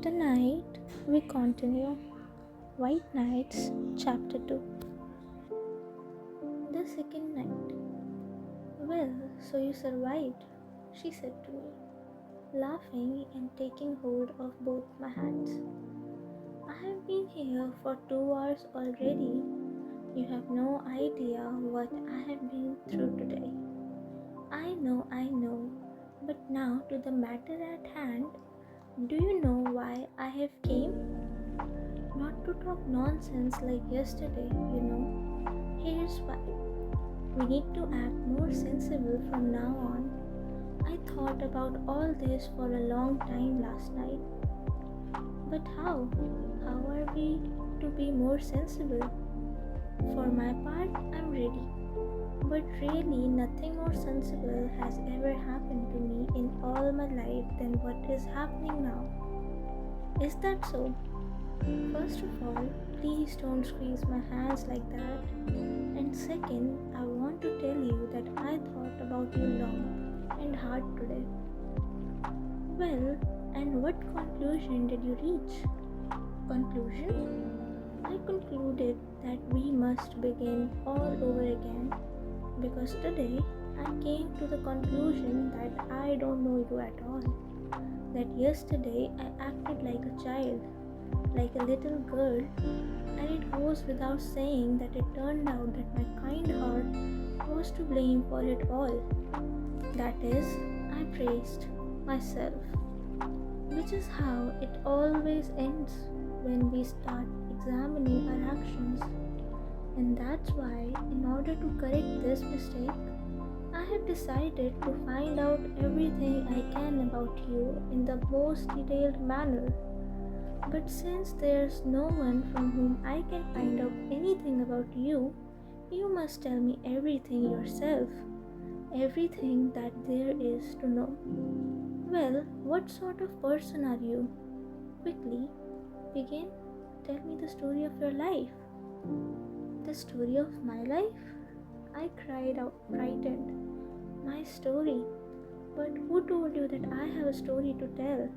Tonight we continue White Nights, Chapter 2. The second night. Well, so you survived, she said to me, laughing and taking hold of both my hands. I have been here for 2 hours already. You have no idea what I have been through today. I know, but now to the matter at hand. Do you know why I have came? Not to talk nonsense like yesterday, Here's why. We need to act more sensible from now on. I thought about all this for a long time last night. But how? How are we to be more sensible? For my part, I'm ready. But really, nothing more sensible has ever happened to me in all my life than what is happening now. Is that so? First of all, please don't squeeze my hands like that. And second, I want to tell you that I thought about you long and hard today. Well, and what conclusion did you reach? Conclusion? I concluded that we must begin all over again because today I came to the conclusion that I don't know you at all. That yesterday I acted like a child, like a little girl, and it goes without saying that it turned out that my kind heart was to blame for it all. That is, I praised myself, which is how it always ends when we start examining our actions. And that's why, in order to correct this mistake, I have decided to find out everything I can about you in the most detailed manner. But since there's no one from whom I can find out anything about you, you must tell me everything yourself, everything that there is to know. Well, what sort of person are you? Quickly, begin. Tell me the story of your life. The story of my life? I cried out, frightened. My story? But who told you that I have a story to tell?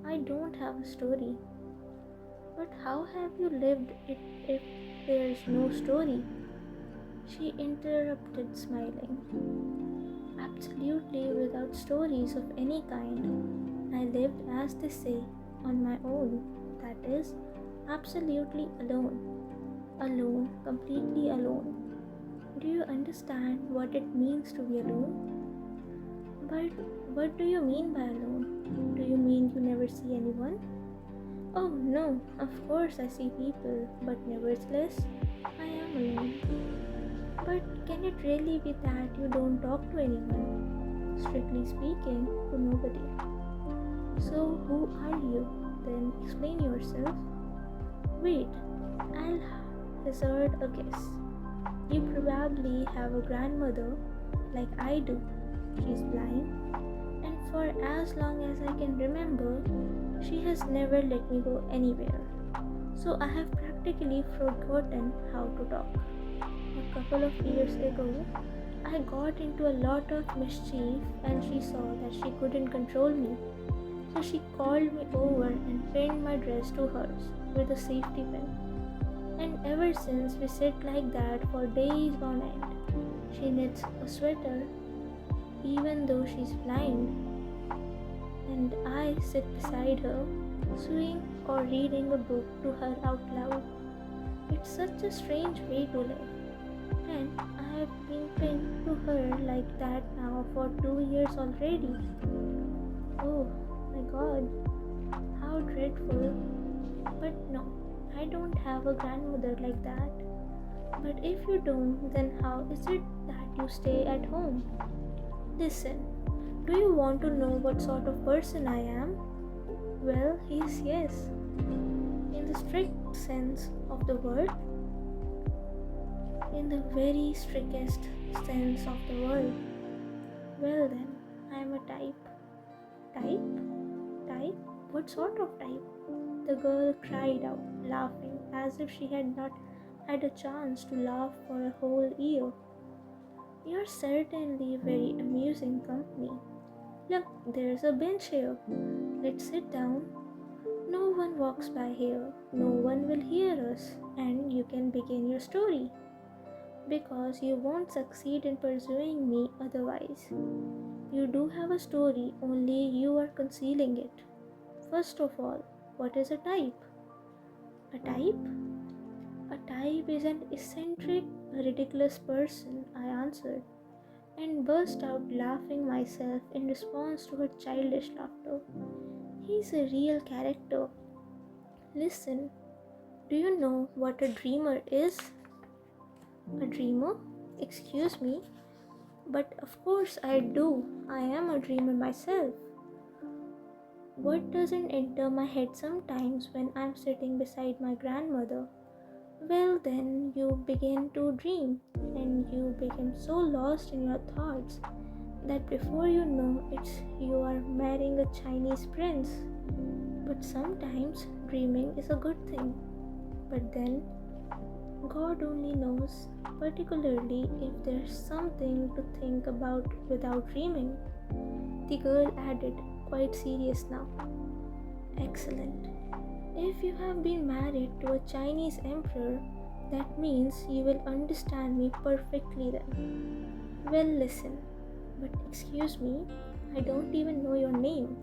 I don't have a story. But how have you lived it if there is no story? She interrupted, smiling. Absolutely without stories of any kind. I lived, as they say, on my own. That is, absolutely alone. Alone, completely alone. Do you understand what it means to be alone? But what do you mean by alone? Do you mean you never see anyone? Oh no, of course I see people, but nevertheless, I am alone. But can it really be that you don't talk to anyone? Strictly speaking, to nobody. So who are you? Then explain yourself. Wait, I'll hazard a guess. You probably have a grandmother like I do. She's blind, and for as long as I can remember, she has never let me go anywhere. So I have practically forgotten how to talk. A couple of years ago, I got into a lot of mischief and she saw that she couldn't control me. So she called me over and pinned my dress to hers with a safety pin. And ever since we sit like that for days on end. She knits a sweater even though she's blind, and I sit beside her, sewing or reading a book to her out loud. It's such a strange way to live, and I have been pinned to her like that now for 2 years already. Oh my god, how dreadful. But no, I don't have a grandmother like that. But if you don't, then how is it that you stay at home? Listen, do you want to know what sort of person I am? Well, yes. In the strict sense of the word, in the very strictest sense of the word. Well then, I am a type. Type? Type? What sort of type? The girl cried out, laughing as if she had not had a chance to laugh for a whole year. You're certainly very amusing company. Look, there's a bench here. Let's sit down. one walks by here, no one will hear us, and you can begin your story. Because you won't succeed in pursuing me otherwise. You do have a story, only you are concealing it. First of all, what is a type? A type? A type is an eccentric, ridiculous person, I answered, and burst out laughing myself in response to her childish laughter. He's a real character. Listen, do you know what a dreamer is? A dreamer? Excuse me? But of course I do. I am a dreamer myself. What doesn't enter my head sometimes when I'm sitting beside my grandmother? Well, then you begin to dream, and you become so lost in your thoughts that before you know it, you are marrying a Chinese prince. But sometimes dreaming is a good thing. But then, God only knows, particularly if there's something to think about without dreaming. The girl added, quite serious now. Excellent. If you have been married to a Chinese emperor, that means you will understand me perfectly then. Well, listen, but excuse me, I don't even know your name.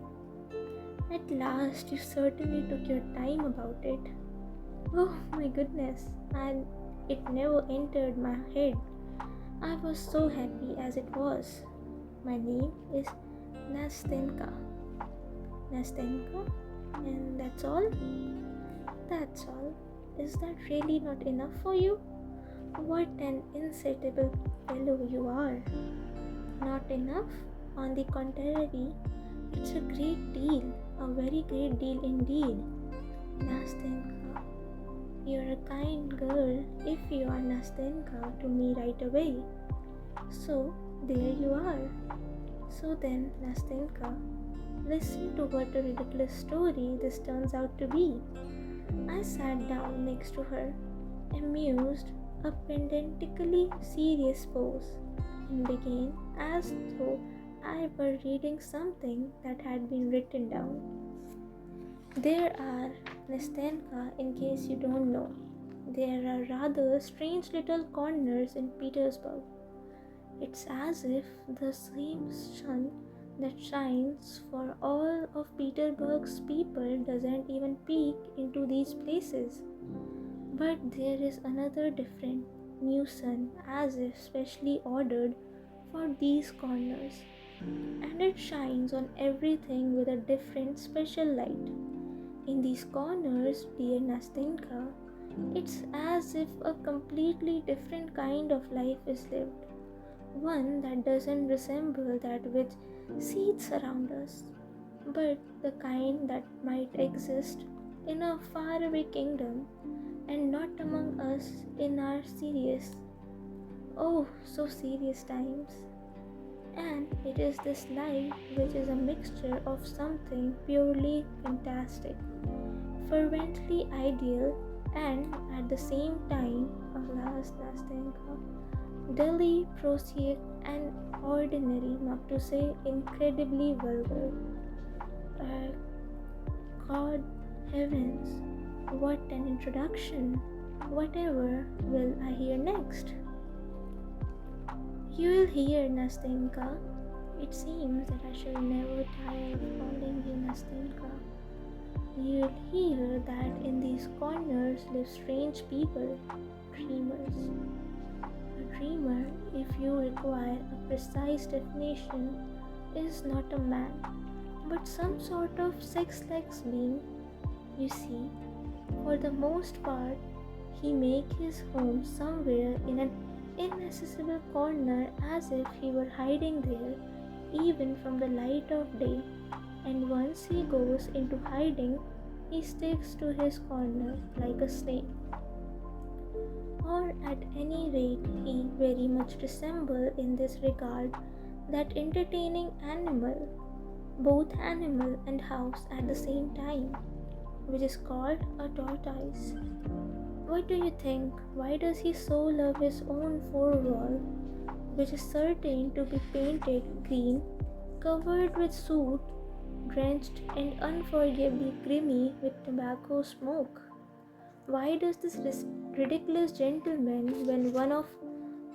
At last, you certainly took your time about it. Oh my goodness, and it never entered my head. I was so happy as it was. My name is Nastenka. Nastenka? And that's all? That's all. Is that really not enough for you? What an insatiable fellow you are. Not enough? On the contrary, it's a great deal, a very great deal indeed. Nastenka, you're a kind girl if you are Nastenka to me right away. So, there you are. So then, Nastenka, listen to what a ridiculous story this turns out to be. I sat down next to her, amused, a pedantically serious pose, and began as though I were reading something that had been written down. There are, Nastenka, in case you don't know, there are rather strange little corners in Petersburg. It's as if the same sun that shines for all of Petersburg's people doesn't even peek into these places. But there is another different, new sun as if specially ordered for these corners, and it shines on everything with a different special light. In these corners, dear Nastenka, it's as if a completely different kind of life is lived, one that doesn't resemble that which seats around us, but the kind that might exist in a faraway kingdom and not among us in our serious, oh so serious times. And it is this life which is a mixture of something purely fantastic, fervently ideal, and at the same time, alas, Nastenka, dully prosaic and ordinary, not to say incredibly vulgar. Uh, God heavens, what an introduction! Whatever will I hear next? You will hear, Nastenka. It seems that I shall never tire of calling you Nastenka. You will hear that in these corners live strange people, dreamers. A dreamer, if you require a precise definition, is not a man, but some sort of sex-lex being. You see, for the most part, he makes his home somewhere in an inaccessible corner as if he were hiding there even from the light of day, and once he goes into hiding, he sticks to his corner like a snake. Or at any rate, he very much resembles in this regard that entertaining animal, both animal and house at the same time, which is called a tortoise. What do you think? Why does he so love his own four-wall, which is certain to be painted green, covered with soot, drenched and unforgivably grimy with tobacco smoke. Why does this ridiculous gentleman, when one of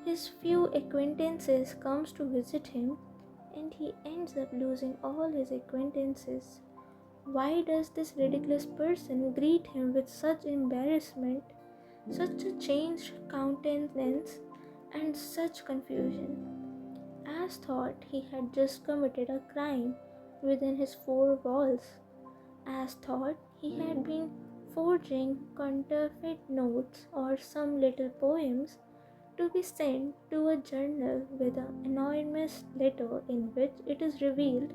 his few acquaintances comes to visit him, and he ends up losing all his acquaintances? Why does this ridiculous person greet him with such embarrassment, such a changed countenance, and such confusion, as thought he had just committed a crime within his four walls, as thought he had been forging counterfeit notes or some little poems to be sent to a journal with an anonymous letter in which it is revealed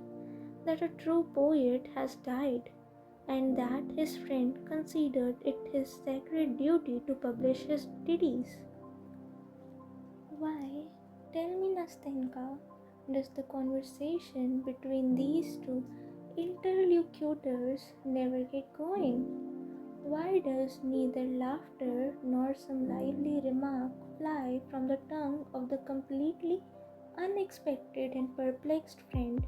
that a true poet has died and that his friend considered it his sacred duty to publish his ditties. Why, tell me, Nastenka, does the conversation between these two interlocutors never get going? Why does neither laughter nor some lively remark fly from the tongue of the completely unexpected and perplexed friend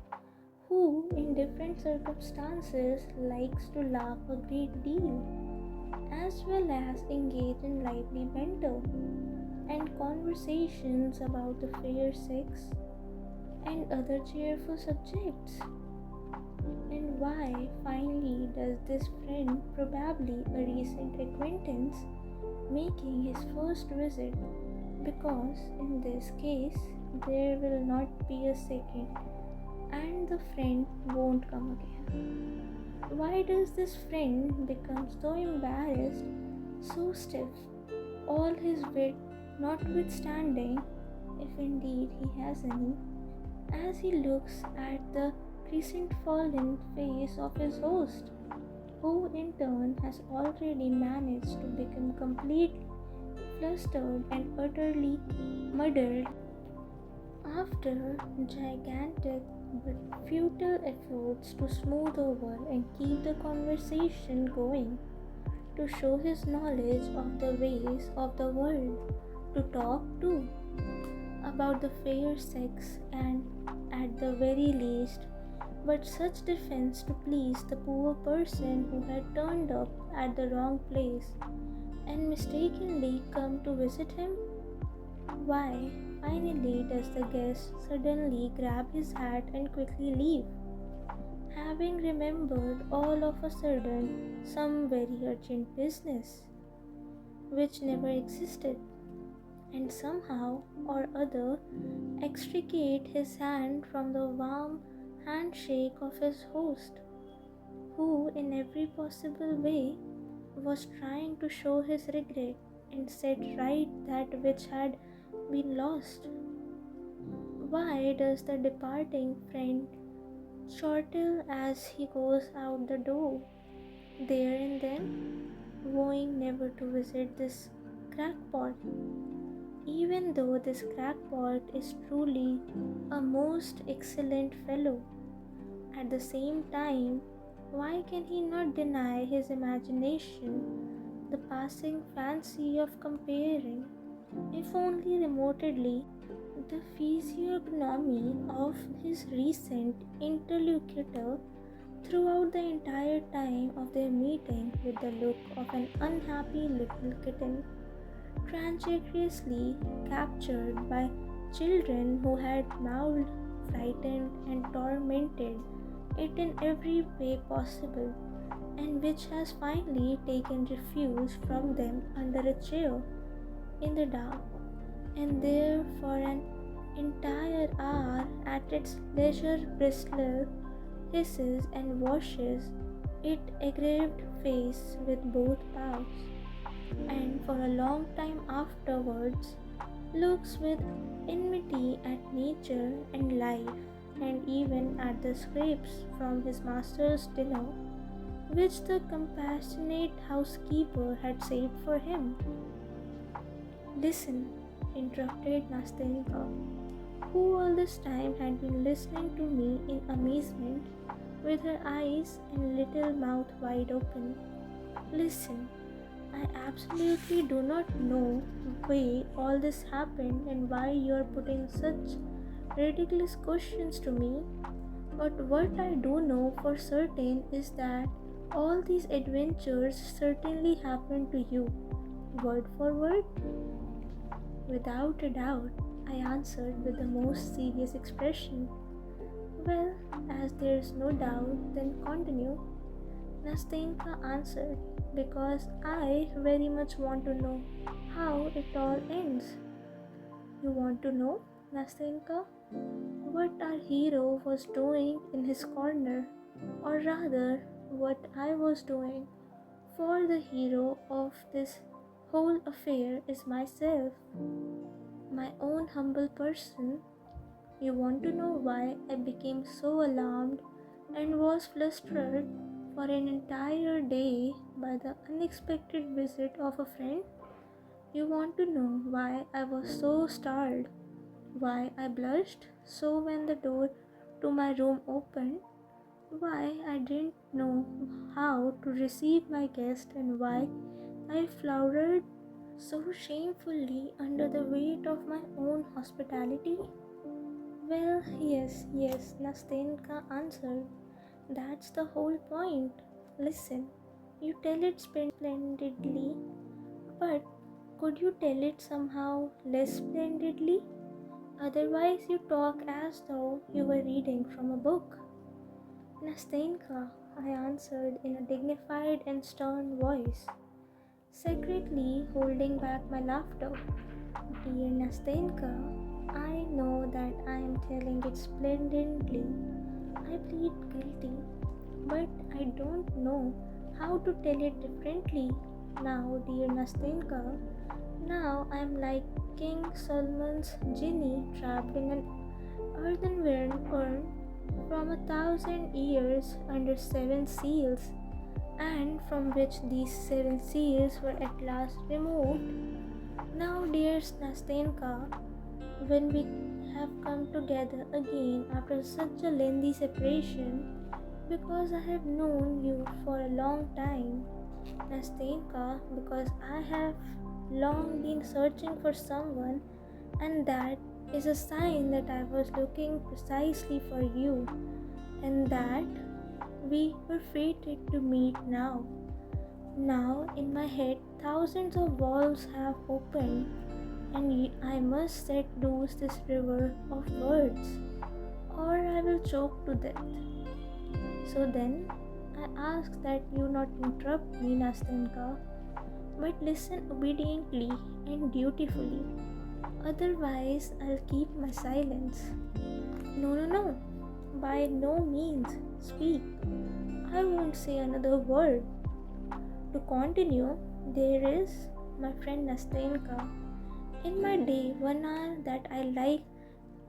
who, in different circumstances, likes to laugh a great deal, as well as engage in lively banter and conversations about the fair sex and other cheerful subjects? And why, finally, does this friend, probably a recent acquaintance, making his first visit? Because in this case, there will not be a second, and the friend won't come again. Why does this friend become so embarrassed, so stiff, all his wit notwithstanding, if indeed he has any, as he looks at the crescent fallen face of his host, who in turn has already managed to become completely flustered and utterly muddled after gigantic but futile efforts to smooth over and keep the conversation going, to show his knowledge of the ways of the world, to talk too about the fair sex, and at the very least, but such defense to please the poor person who had turned up at the wrong place and mistakenly come to visit him? Why, finally, does the guest suddenly grab his hat and quickly leave, having remembered all of a sudden some very urgent business which never existed, and somehow or other extricate his hand from the warm handshake of his host, who, in every possible way, was trying to show his regret and set right that which had been lost? Why does the departing friend chortle as he goes out the door, there and then, vowing never to visit this crackpot, even though this crackpot is truly a most excellent fellow? At the same time, why can he not deny his imagination the passing fancy of comparing, if only remotely, the physiognomy of his recent interlocutor throughout the entire time of their meeting with the look of an unhappy little kitten transitously captured by children who had mauled, frightened, and tormented it in every way possible, and which has finally taken refuge from them under a chair in the dark, and there for an entire hour at its leisure bristles, hisses, and washes its aggrieved face with both paws, and for a long time afterwards looks with enmity at nature and life, and even at the scraps from his master's dinner, which the compassionate housekeeper had saved for him. Listen, interrupted Nastenka, who all this time had been listening to me in amazement, with her eyes and little mouth wide open. Listen, I absolutely do not know why all this happened and why you are putting such ridiculous questions to me. But what I do know for certain is that all these adventures certainly happened to you, word for word. Without a doubt, I answered with the most serious expression. Well, as there's no doubt, then continue. Nastenka answered, because I very much want to know how it all ends. You want to know, Nastenka, what our hero was doing in his corner, or rather, what I was doing, for the hero of this whole affair is myself, my own humble person. You want to know why I became so alarmed and was flustered for an entire day by the unexpected visit of a friend? You want to know why I was so startled, why I blushed so when the door to my room opened, why I didn't know how to receive my guest, and why I floundered so shamefully under the weight of my own hospitality? Well, yes, Nastenka answered. That's the whole point. Listen, you tell it splendidly, but could you tell it somehow less splendidly? Otherwise, you talk as though you were reading from a book. Nastenka, I answered in a dignified and stern voice, secretly holding back my laughter. Dear Nastenka, I know that I am telling it splendidly. I plead guilty, but I don't know how to tell it differently. Now, dear Nastenka, now I am like King Solomon's genie trapped in an earthenware urn from 1,000 years under 7 seals, and from which these 7 seals were at last removed. Now, dear Nastenka, when we have come together again after such a lengthy separation, because I have known you for a long time, Nastenka, because I have long been searching for someone, and that is a sign that I was looking precisely for you, and that we were fated to meet now. Now, in my head, thousands of valves have opened, and I must set loose this river of words, or I will choke to death. So then, I ask that you not interrupt me, Nastenka, but listen obediently and dutifully. Otherwise, I'll keep my silence. No. By no means. Speak. I won't say another word. To continue, there is, my friend Nastenka, in my day 1 hour that I like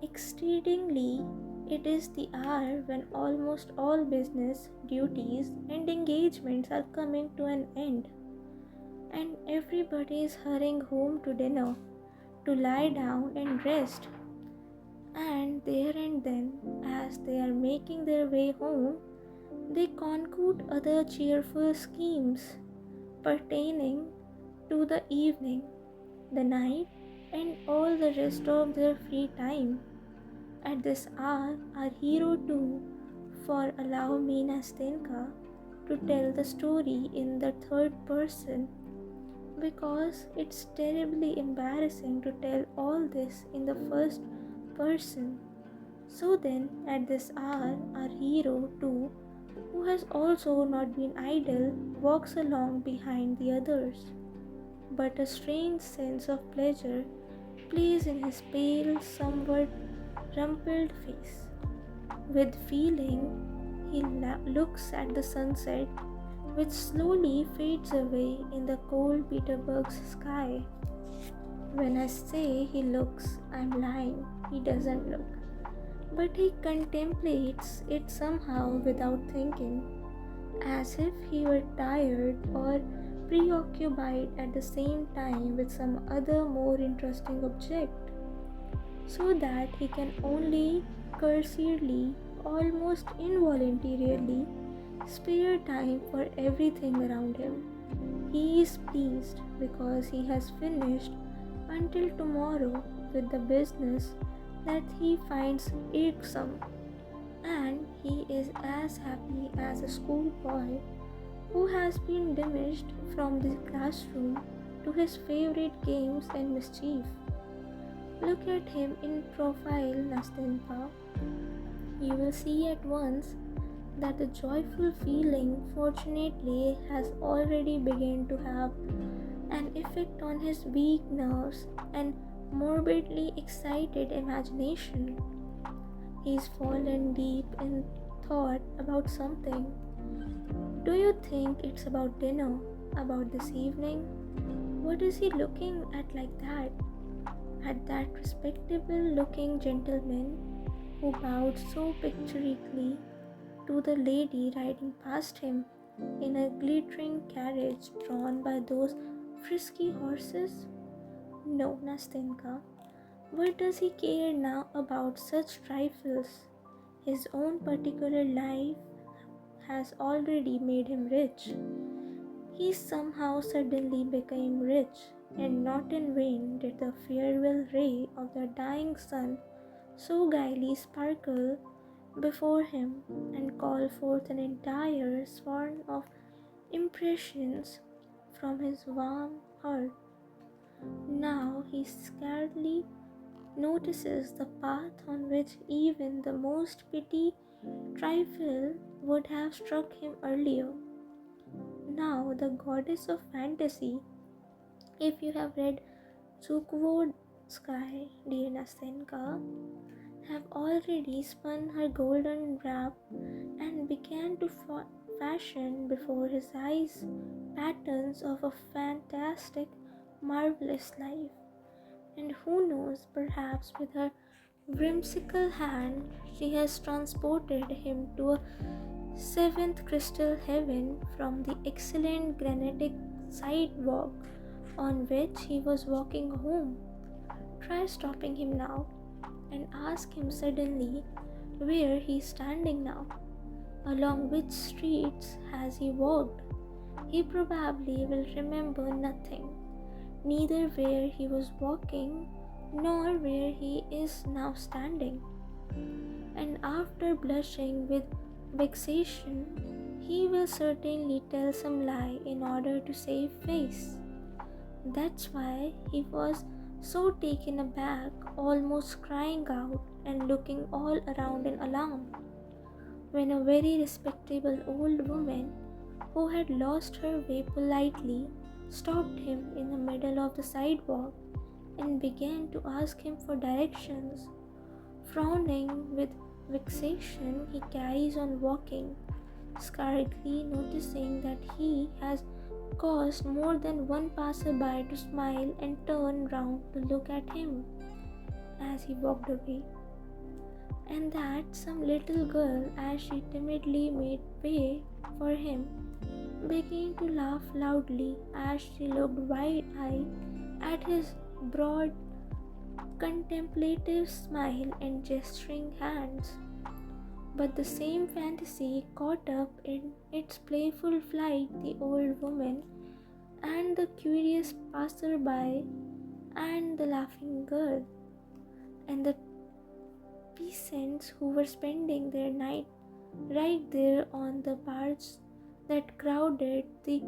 exceedingly. It is the hour when almost all business, duties, and engagements are coming to an end, and everybody is hurrying home to dinner, to lie down and rest. And there and then, as they are making their way home, they conclude other cheerful schemes pertaining to the evening, the night, and all the rest of their free time. At this hour, our hero too, for allow me, Nastenka, to tell the story in the third person, because it's terribly embarrassing to tell all this in the first person. So then, at this hour, our hero too, who has also not been idle, walks along behind the others. But a strange sense of pleasure plays in his pale, somewhat rumpled face. With feeling, he looks at the sunset, which slowly fades away in the cold Peterburg's sky. When I say he looks, I'm lying. He doesn't look. But he contemplates it somehow without thinking, as if he were tired or preoccupied at the same time with some other more interesting object, so that he can only cursorily, almost involuntarily, spare time for everything around him. He is pleased because he has finished until tomorrow with the business that he finds irksome, and he is as happy as a schoolboy who has been dismissed from the classroom to his favorite games and mischief. Look at him in profile, Nastenka. You will see at once that the joyful feeling fortunately has already begun to have an effect on his weak nerves and morbidly excited imagination. He's fallen deep in thought about something. Do you think it's about dinner? About this evening? What is he looking at like that? At that respectable looking gentleman who bowed so picturesquely to the lady riding past him in a glittering carriage drawn by those frisky horses? No, Nastenka. What does he care now about such trifles? His own particular life has already made him rich. He somehow suddenly became rich, and not in vain did the farewell ray of the dying sun so gaily sparkle before him and call forth an entire swarm of impressions from his warm heart. Now he scarcely notices the path on which even the most petty trifle would have struck him earlier. Now the goddess of fantasy, if you have read Zukvod Sky, dear Nastenka, have already spun her golden wrap and began to fashion before his eyes patterns of a fantastic, marvelous life. And who knows, perhaps with her whimsical hand she has transported him to a seventh crystal heaven from the excellent granitic sidewalk on which he was walking home. Try stopping him now and ask him suddenly where he is standing now. Along which streets has he walked? He probably will remember nothing, neither where he was walking nor where he is now standing. And after blushing with vexation, he will certainly tell some lie in order to save face. That's why he was so taken aback, almost crying out and looking all around in alarm, when a very respectable old woman who had lost her way politely stopped him in the middle of the sidewalk and began to ask him for directions. Frowning with vexation, he carries on walking, scarcely noticing that he has caused more than one passerby to smile and turn round to look at him as he walked away, and that some little girl, as she timidly made way for him, began to laugh loudly as she looked wide-eyed at his broad, contemplative smile and gesturing hands. But the same fantasy caught up in its playful flight the old woman and the curious passerby and the laughing girl and the peasants who were spending their night right there on the paths that crowded the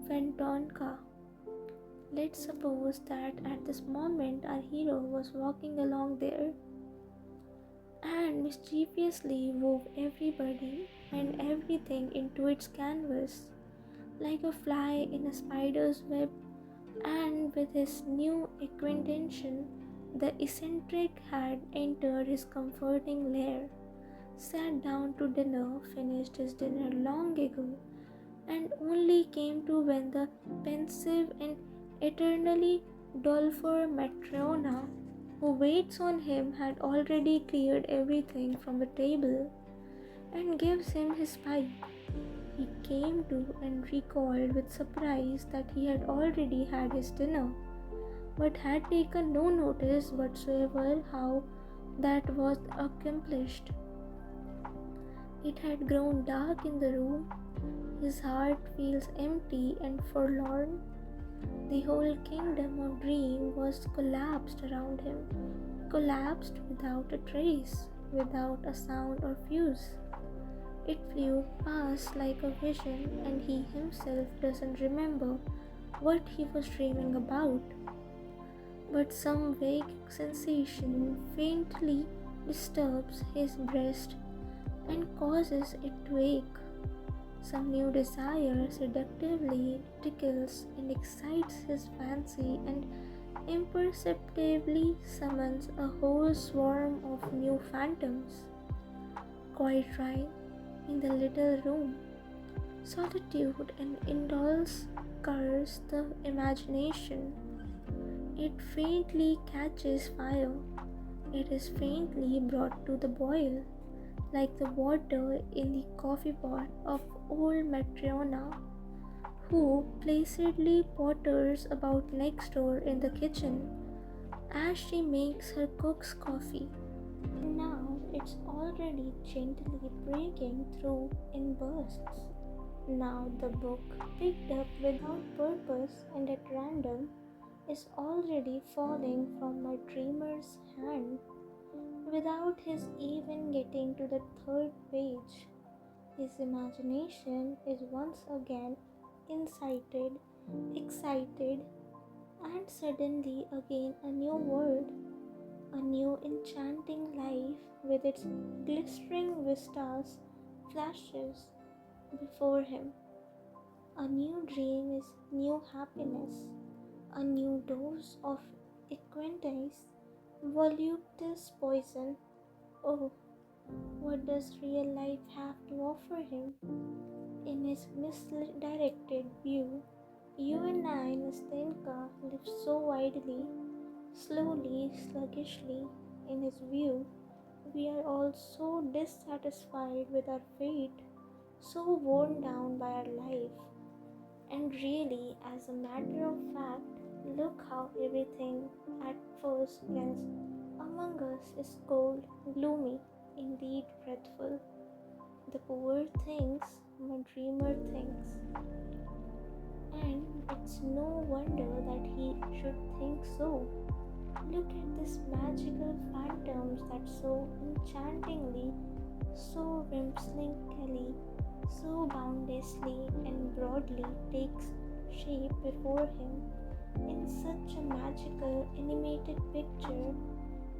Fantonka. Let's suppose that at this moment our hero was walking along there and mischievously wove everybody and everything into its canvas like a fly in a spider's web, and with his new acquaintance the eccentric had entered his comforting lair, sat down to dinner, finished his dinner long ago, and only came to when the pensive and eternally doleful Matrona who waits on him had already cleared everything from the table and gives him his pipe. He came to and recalled with surprise that he had already had his dinner, but had taken no notice whatsoever how that was accomplished. It had grown dark in the room. His heart feels empty and forlorn. The whole kingdom of dream was collapsed around him, collapsed without a trace, without a sound or fuse. It flew past like a vision, and he himself doesn't remember what he was dreaming about. But some vague sensation faintly disturbs his breast and causes it to ache. Some new desire seductively tickles and excites his fancy and imperceptibly summons a whole swarm of new phantoms. Quiet right in the little room. Solitude and indolence curse the imagination. It faintly catches fire. It is faintly brought to the boil, like the water in the coffee pot of old Matrona, who placidly potters about next door in the kitchen as she makes her cook's coffee. Now it's already gently breaking through in bursts. Now the book, picked up without purpose and at random, is already falling from my dreamer's hand without his even getting to the third page. His imagination is once again incited, excited, and suddenly again a new world, a new enchanting life with its glistering vistas flashes before him. A new dream is new happiness, a new dose of acquaintance, voluptuous poison. Oh, what does real life have to offer him? In his misdirected view, you and I, Nastenka, live so widely, slowly, sluggishly. In his view, we are all so dissatisfied with our fate, so worn down by our life. And really, as a matter of fact, look how everything at first glance among us is cold, gloomy, indeed dreadful. The poor thinks, my dreamer thinks. And it's no wonder that he should think so. Look at these magical phantoms that so enchantingly, so whimsically, so boundlessly and broadly takes shape before him in such a magical animated picture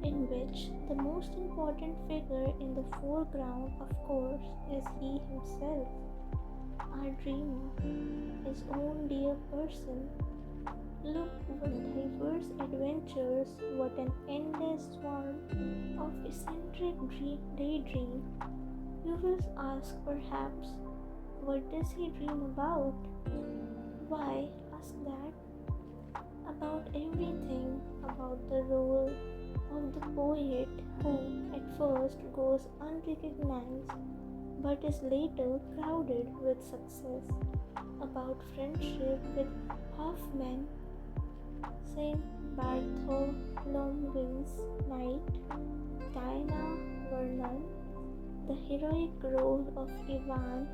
in which the most important figure in the foreground, of course, is he himself, our dreamer, his own dear person. Look what diverse adventures, what an endless swarm of eccentric daydream. You will ask perhaps, what does he dream about? Why ask that? About everything, about the role of the poet who at first goes unrecognized but is later crowded with success, about friendship with Hoffman, St. Bartholomew's Night, Diana Vernon, the heroic role of Ivan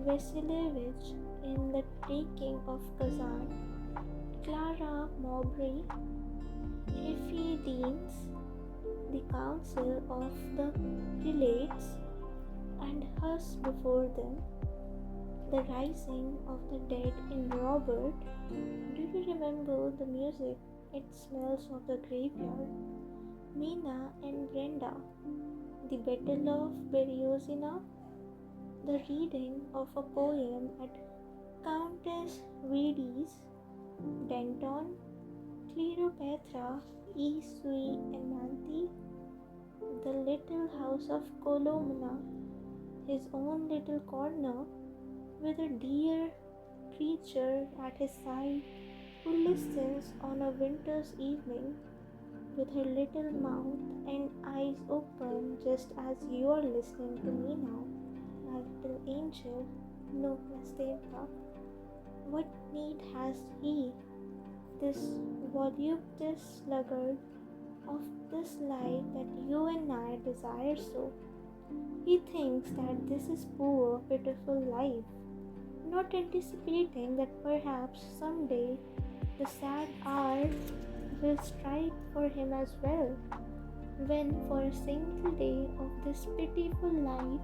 Vasilievich in The Taking of Kazan, Clara Mowbray, Effie Deans, the Council of the Prelates, and Hush before them, the Rising of the Dead in Robert. Do you remember the music? It smells of the graveyard. Mina and Brenda, the Battle of Berezina, the reading of a poem at Countess Reedy's, Denton, Cleopatra, E. Sui Amanti, the little house of Colomna, his own little corner, with a dear creature at his side who listens on a winter's evening with her little mouth and eyes open just as you are listening to me now, my little angel. No, Nastenka, what need has he, this voluptuous sluggard, of this life that you and I desire so? He thinks that this is poor, pitiful life, not anticipating that perhaps someday the sad hour will strike for him as well, when for a single day of this pitiful life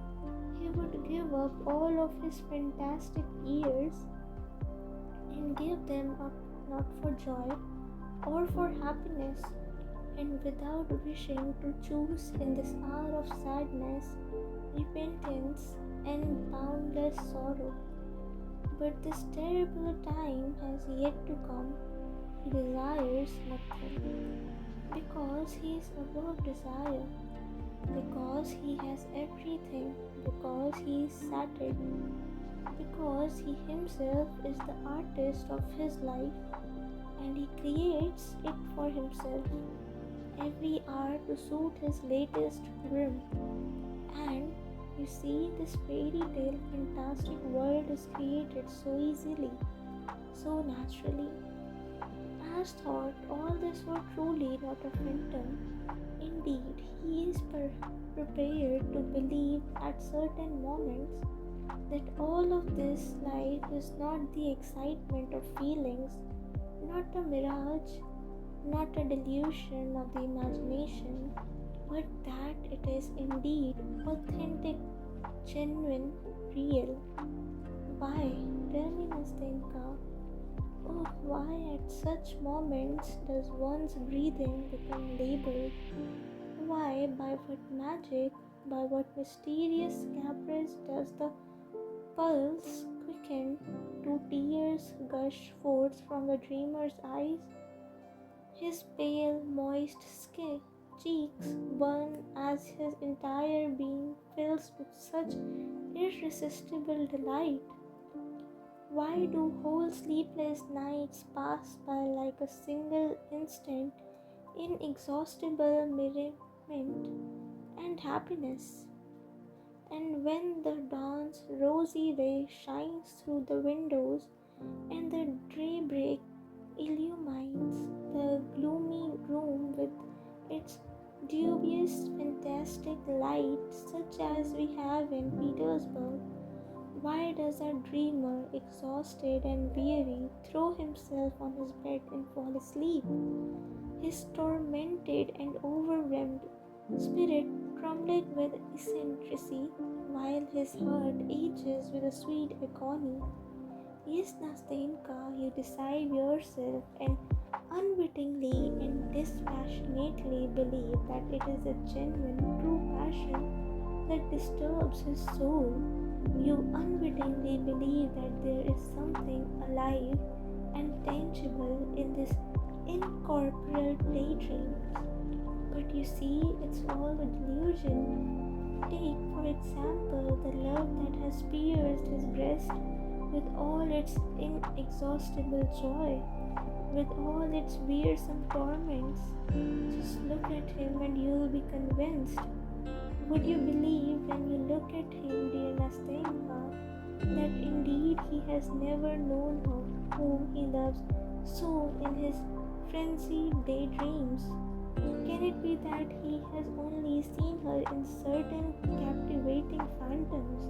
He would give up all of his fantastic years and give them up not for joy or for happiness, and without wishing to choose in this hour of sadness, repentance, and boundless sorrow. But this terrible time has yet to come. He desires nothing, because he is above desire, because he has everything, because he is sated, because he himself is the artist of his life, and he creates it for himself every hour to suit his latest whim. And you see, this fairy tale fantastic world is created so easily, so naturally. As thought, all this were truly not a phantom. Indeed, he is prepared to believe at certain moments that all of this life is not the excitement of feelings, not a mirage, not a delusion of the imagination, but that it is indeed authentic, genuine, real. Why? Tell me, Nastenka. Oh, why at such moments does one's breathing become labored? Why, by what magic, by what mysterious caprice does the pulse quicken, do tears gush forth from the dreamer's eyes? His pale, moist cheeks burn as his entire being fills with such irresistible delight. Why do whole sleepless nights pass by like a single instant, inexhaustible merriment and happiness? And when the dawn's rosy ray shines through the windows and the daybreak illumines the gloomy room with its dubious, fantastic light, such as we have in Petersburg, why does a dreamer, exhausted and weary, throw himself on his bed and fall asleep? His tormented and overwhelmed spirit trembling with eccentricity, while his heart aches with a sweet agony. Yes, Nastenka, you deceive yourself and unwittingly and dispassionately believe that it is a genuine, true passion that disturbs his soul. You unwittingly believe that there is something alive and tangible in this incorporeal daydreams. But you see, it's all a delusion. Take, for example, the love that has pierced his breast with all its inexhaustible joy, with all its wearisome torments. Just look at him and you'll be convinced. Would you believe when you look at him, dear Nastenka, that indeed he has never known her whom he loves so in his frenzied daydreams? Can it be that he has only seen her in certain captivating phantoms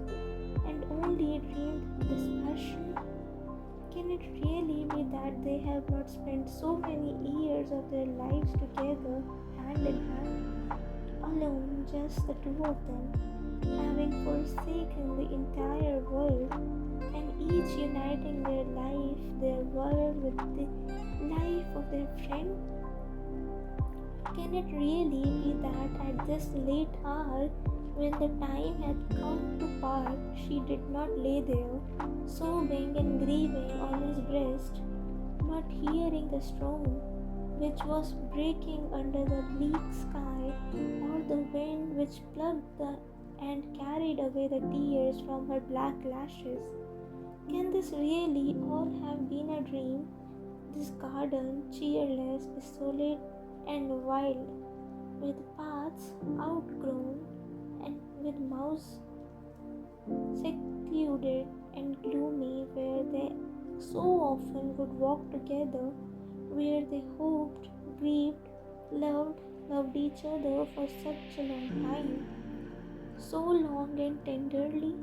and only dreamed this passion? Can it really be that they have not spent so many years of their lives together, hand in hand, alone, just the two of them, having forsaken the entire world, and each uniting their life, their world with the life of their friend? Can it really be that at this late hour, when the time had come to part, she did not lay there, sobbing and grieving on his breast, not hearing the storm which was breaking under the bleak sky, or the wind which plucked and carried away the tears from her black lashes? Can this really all have been a dream? This garden, cheerless, desolate, and wild, with paths outgrown, and with mouths secluded and gloomy, where they so often would walk together, where they hoped, grieved, loved each other for such a long time, so long and tenderly.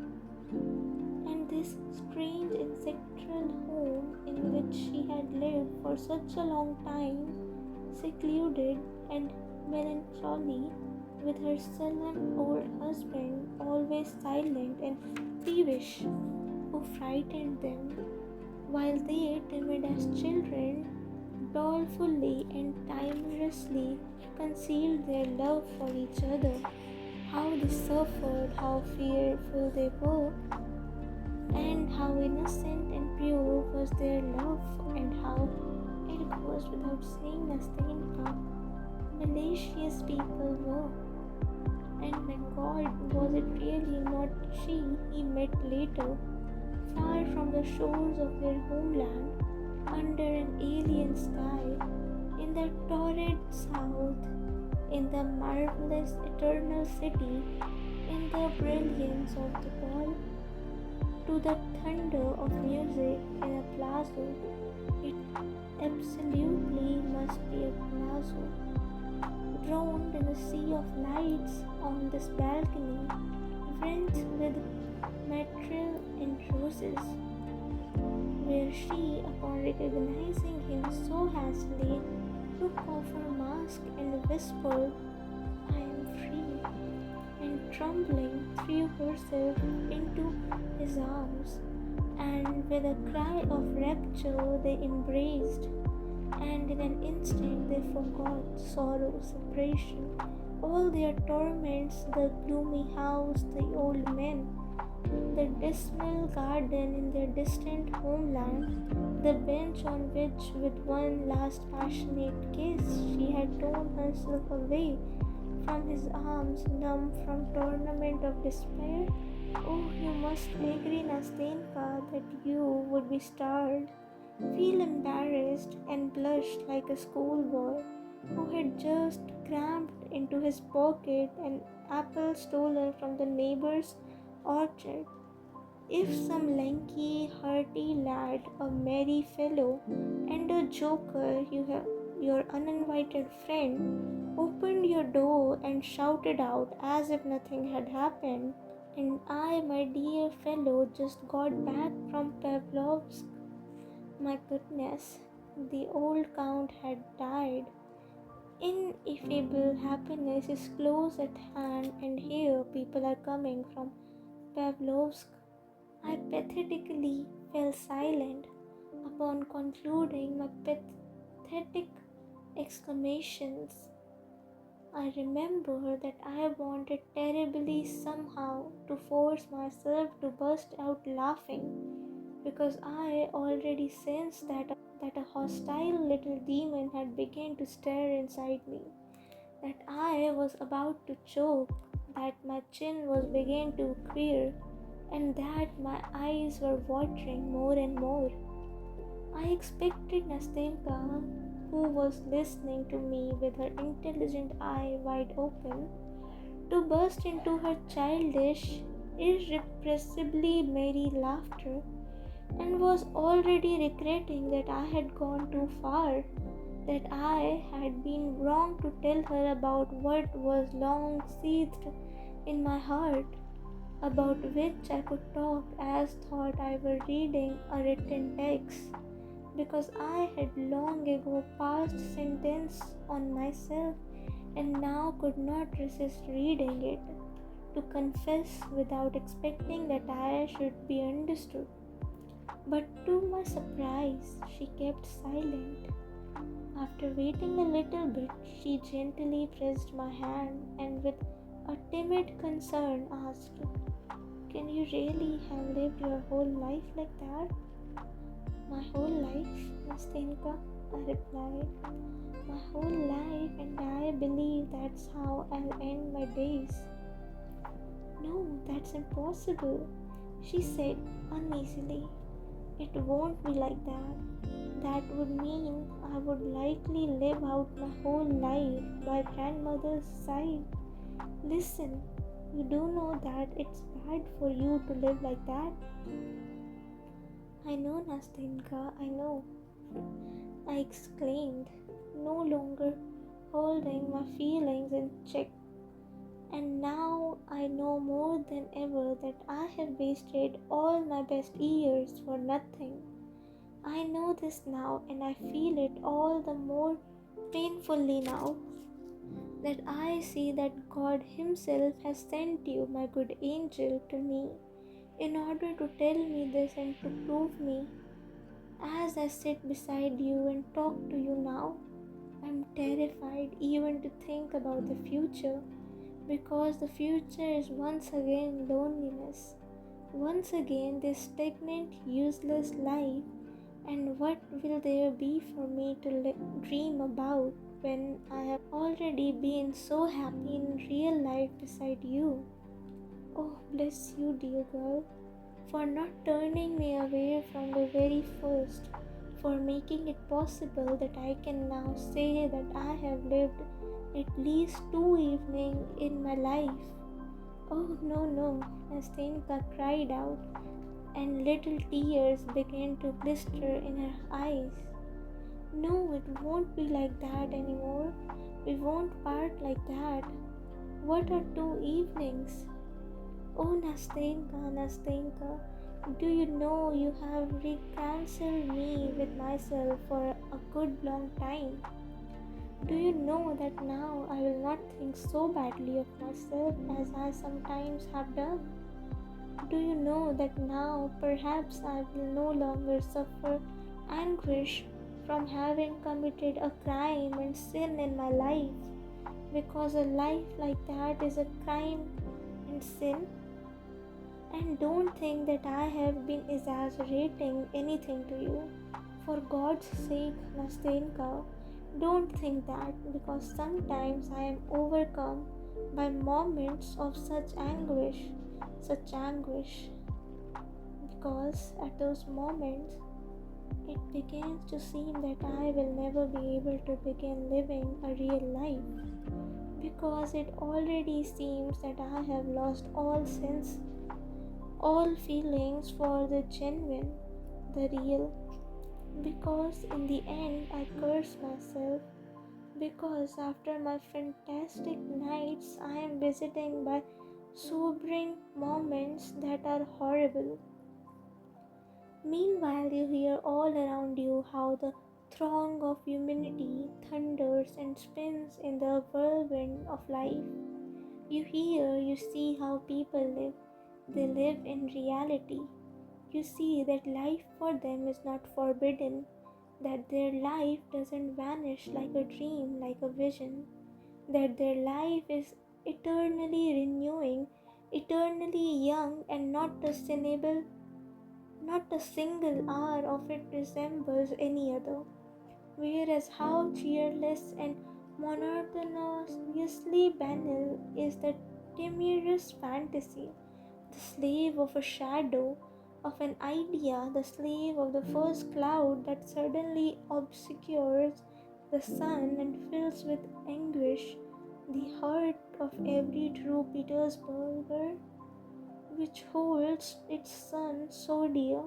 And this strange ancestral home in which she had lived for such a long time, secluded and melancholy, with her sullen old husband, always silent and peevish, who frightened them, while they, timid as children, dolefully and timorously concealed their love for each other. How they suffered, how fearful they were, and how innocent and pure was their love, and how it was, without saying Nastenka, malicious people were. And my God, was it really not she he met later, far from the shores of their homeland, under an alien sky, in the torrid south, in the marvelous eternal city, in the brilliance of the ball, to the thunder of music in a plaza? It absolutely must be a plaza, drowned in a sea of lights on this balcony, wreathed with myrtle and roses, where she, upon recognizing him so hastily, took off her mask and whispered, "I am free," and trembling threw herself into his arms, and with a cry of rapture they embraced, and in an instant they forgot sorrow, separation, all their torments, the gloomy house, the old men, the dismal garden in their distant homeland, the bench on which, with one last passionate kiss, she had torn herself away from his arms, numb from torment of despair. Oh, you must agree, Nastenka, that you would be startled, feel embarrassed, and blush like a schoolboy who had just crammed into his pocket an apple stolen from the neighbor's orchard. If some lanky, hearty lad, a merry fellow, and a joker, your uninvited friend, opened your door and shouted out as if nothing had happened, "And I, my dear fellow, just got back from Pavlovsk." My goodness, the old count had died. Ineffable happiness is close at hand, and here people are coming from Pavlovsk. I pathetically fell silent upon concluding my pathetic exclamations. I remember that I wanted terribly somehow to force myself to burst out laughing, because I already sensed that a hostile little demon had begun to stir inside me, that I was about to choke, that my chin was beginning to queer, and that my eyes were watering more and more. I expected Nastenka, who was listening to me with her intelligent eye wide open, to burst into her childish, irrepressibly merry laughter, and was already regretting that I had gone too far, that I had been wrong to tell her about what was long seethed in my heart, about which I could talk as thought I were reading a written text, because I had long ago passed sentence on myself and now could not resist reading it, to confess without expecting that I should be understood. But to my surprise, she kept silent. After waiting a little bit, she gently pressed my hand and with a timid concern asked, "Can you really have lived your whole life like that?" "My whole life, Nastenka," I replied. "My whole life, and I believe that's how I'll end my days." "No, that's impossible," she said uneasily. "It won't be like that. That would mean I would likely live out my whole life by grandmother's side. Listen, you do know that it's bad for you to live like that?" "I know, Nastenka, I know," I exclaimed, no longer holding my feelings in check. "And now I know more than ever that I have wasted all my best years for nothing. I know this now, and I feel it all the more painfully now. that I see that God Himself has sent you, my good angel, to me in order to tell me this and to prove me. As I sit beside you and talk to you now, I'm terrified even to think about the future, because the future is once again loneliness, once again this stagnant, useless life. And what will there be for me to dream about when I have already been so happy in real life beside you? Oh, bless you, dear girl, for not turning me away from the very first, for making it possible that I can now say that I have lived at least 2 evenings in my life. Oh, no, no, Nastenka cried out, and little tears began to glister in her eyes. No, it won't be like that anymore. We won't part like that. What are 2 evenings? Oh, Nastenka, Nastenka, do you know you have reconciled me with myself for a good long time? Do you know that now I will not think so badly of myself as I sometimes have done? Do you know that now perhaps I will no longer suffer anguish from having committed a crime and sin in my life, because a life like that is a crime and sin? And don't think that I have been exaggerating anything to you. For God's sake, Nastenka, don't think that, because sometimes I am overcome by moments of such anguish, because at those moments it begins to seem that I will never be able to begin living a real life, because it already seems that I have lost all sense, all feelings for the genuine, the real, because in the end I curse myself, because after my fantastic nights I am visiting by sobering moments that are horrible. Meanwhile, you hear all around you how the throng of humanity thunders and spins in the whirlwind of life. You hear, you see how people live. They live in reality. You see that life for them is not forbidden, that their life doesn't vanish like a dream, like a vision, that their life is eternally renewing, eternally young, and not a single hour of it resembles any other. Whereas how cheerless and monotonously banal is the timorous fantasy, the slave of a shadow, of an idea, the slave of the first cloud that suddenly obscures the sun and fills with anguish the heart of every true Petersburger, which holds its son so dear.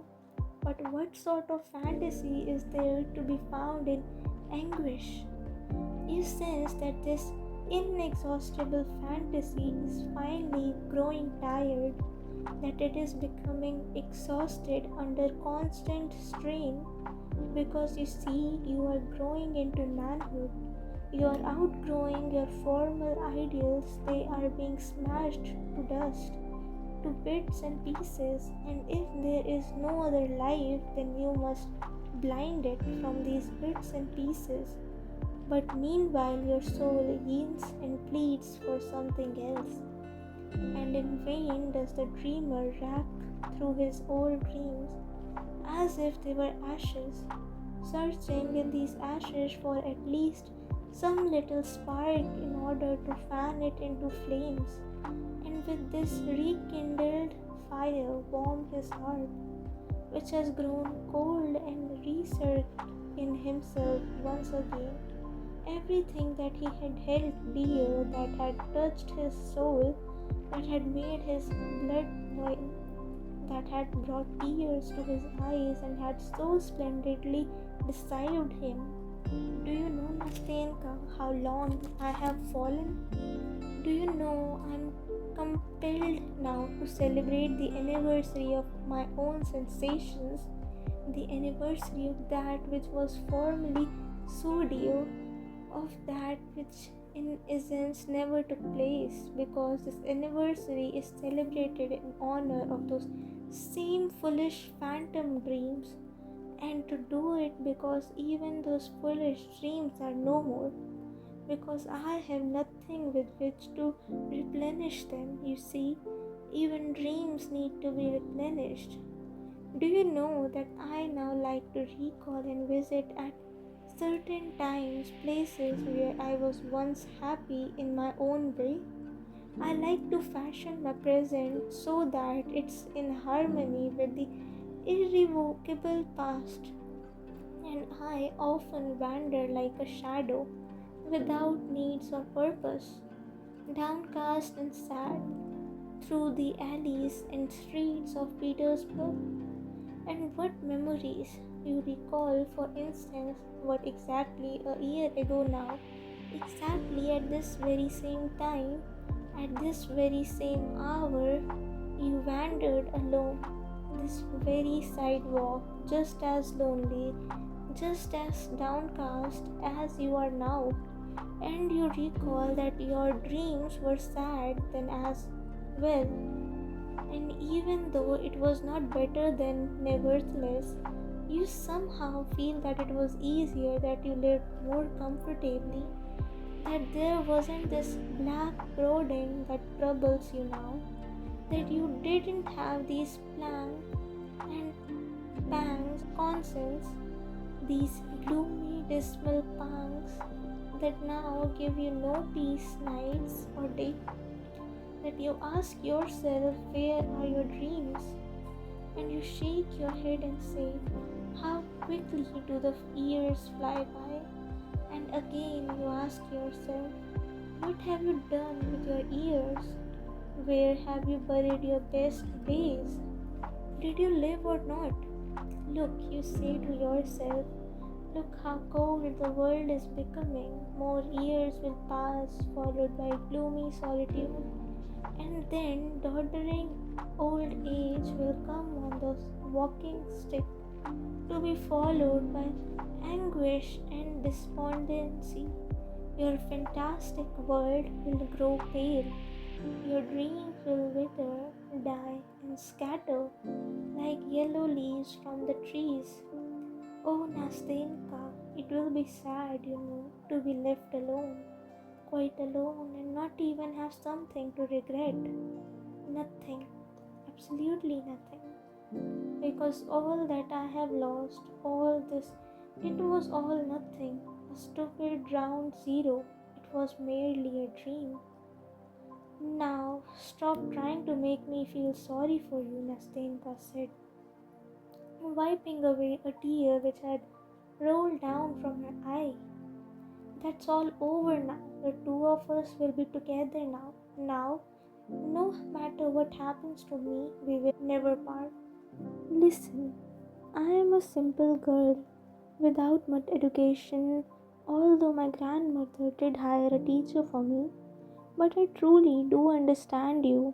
But what sort of fantasy is there to be found in anguish? You sense that this inexhaustible fantasy is finally growing tired, that it is becoming exhausted under constant strain, because you see you are growing into manhood. You are outgrowing your formal ideals, they are being smashed to dust, to bits and pieces, and if there is no other life, then you must blind it from these bits and pieces. But meanwhile, your soul yearns and pleads for something else, and in vain does the dreamer rack through his old dreams as if they were ashes, searching in these ashes for at least some little spark in order to fan it into flames, and with this rekindled fire warm his heart, which has grown cold, and resurged in himself once again. Everything that he had held dear, that had touched his soul, that had made his blood boil, that had brought tears to his eyes, and had so splendidly deceived him. Do you know, Nastenka, how long I have fallen? Do you know I'm compelled now to celebrate the anniversary of my own sensations, the anniversary of that which was formerly so dear, of that which in essence never took place, because this anniversary is celebrated in honor of those same foolish phantom dreams, and to do it because even those foolish dreams are no more, because I have nothing with which to replenish them. You see, even dreams need to be replenished. Do you know that I now like to recall and visit at certain times places where I was once happy in my own way? I like to fashion my present so that it's in harmony with the irrevocable past, and I often wander like a shadow without needs or purpose, downcast and sad, through the alleys and streets of Petersburg. And what memories you recall, for instance, what exactly a year ago now, exactly at this very same time, at this very same hour, you wandered alone this very sidewalk, just as lonely, just as downcast as you are now, and you recall that your dreams were sad then as well, and even though it was not better than nevertheless, you somehow feel that it was easier, that you lived more comfortably, that there wasn't this black brooding that troubles you now, that you didn't have these plank and pangs, conscience, these gloomy, dismal pangs that now give you no peace nights or day, that you ask yourself, where are your dreams? And you shake your head and say, how quickly do the years fly by? And again you ask yourself, what have you done with your years? Where have you buried your best days? Did you live or not? Look, you say to yourself, look how cold the world is becoming. More years will pass, followed by gloomy solitude, and then doddering old age will come on the walking stick, to be followed by anguish and despondency. Your fantastic world will grow pale, your dreams will wither, die, and scatter like yellow leaves from the trees. Oh, Nastenka, it will be sad, to be left alone, quite alone, and not even have something to regret. Nothing, absolutely nothing. Because all that I have lost, all this, it was all nothing, a stupid round zero. It was merely a dream. Now, stop trying to make me feel sorry for you, Nastenka said, wiping away a tear which had rolled down from her eye. That's all over now. The two of us will be together now. Now, no matter what happens to me, we will never part. Listen, I am a simple girl without much education, although my grandmother did hire a teacher for me. But I truly do understand you,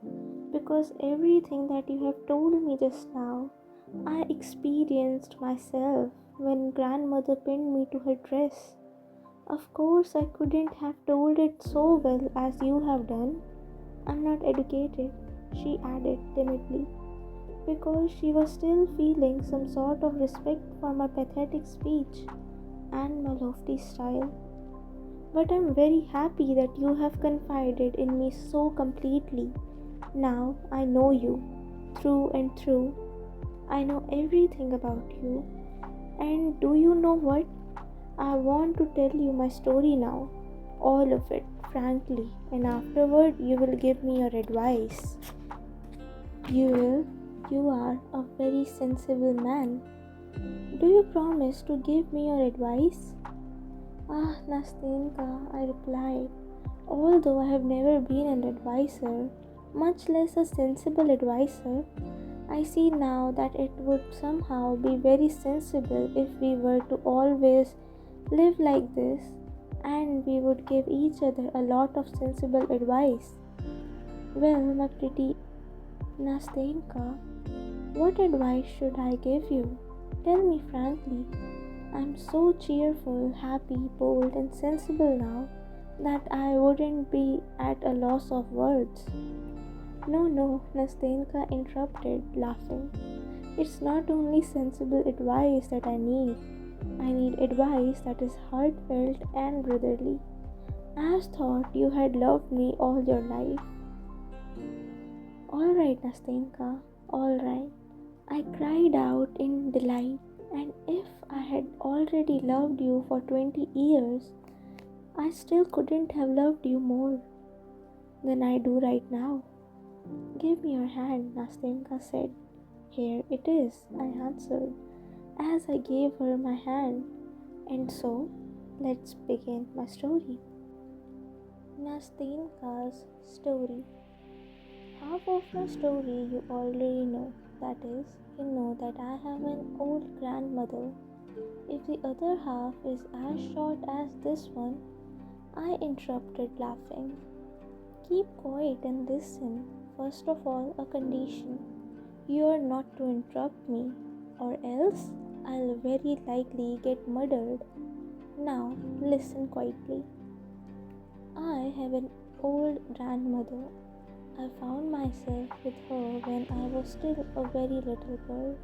because everything that you have told me just now, I experienced myself when grandmother pinned me to her dress. Of course, I couldn't have told it so well as you have done. I'm not educated, she added timidly, because she was still feeling some sort of respect for my pathetic speech and my lofty style. But I'm very happy that you have confided in me so completely. Now I know you through and through. I know everything about you. And do you know what? I want to tell you my story now. All of it, frankly. And afterward, you will give me your advice. You will? You are a very sensible man. Do you promise to give me your advice? Ah, Nastenka, I replied, although I have never been an advisor, much less a sensible advisor, I see now that it would somehow be very sensible if we were to always live like this, and we would give each other a lot of sensible advice. Well, my pretty Nastenka, what advice should I give you? Tell me frankly. I'm so cheerful, happy, bold, and sensible now that I wouldn't be at a loss of words. No, no, Nastenka interrupted, laughing. It's not only sensible advice that I need. I need advice that is heartfelt and brotherly. I thought you had loved me all your life. All right, Nastenka, all right. I cried out in delight, and if I had already loved you for 20 years, I still couldn't have loved you more than I do right now. Give me your hand, Nastenka said. Here it is, I answered, as I gave her my hand. And so, let's begin my story. Nastenka's story. Half of my story you already know. That is, you know that I have an old grandmother. If the other half is as short as this one, I interrupted, laughing. Keep quiet and listen. First of all, a condition. You are not to interrupt me, or else I'll very likely get murdered. Now, listen quietly. I have an old grandmother. I found myself with her when I was still a very little girl.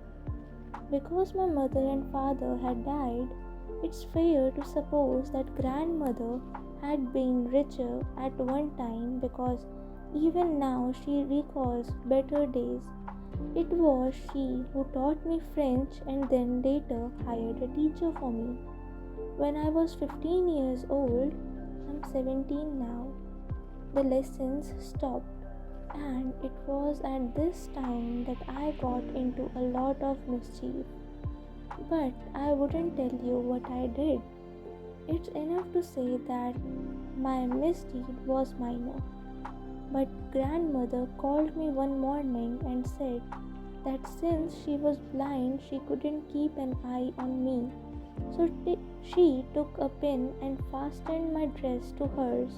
Because my mother and father had died, it's fair to suppose that grandmother had been richer at one time because even now she recalls better days. It was she who taught me French and then later hired a teacher for me. When I was 15 years old, I'm 17 now, the lessons stopped, and it was at this time that I got into a lot of mischief. But I wouldn't tell you what I did. It's enough to say that my misdeed was minor. But grandmother called me one morning and said that since she was blind, she couldn't keep an eye on me. So she took a pin and fastened my dress to hers.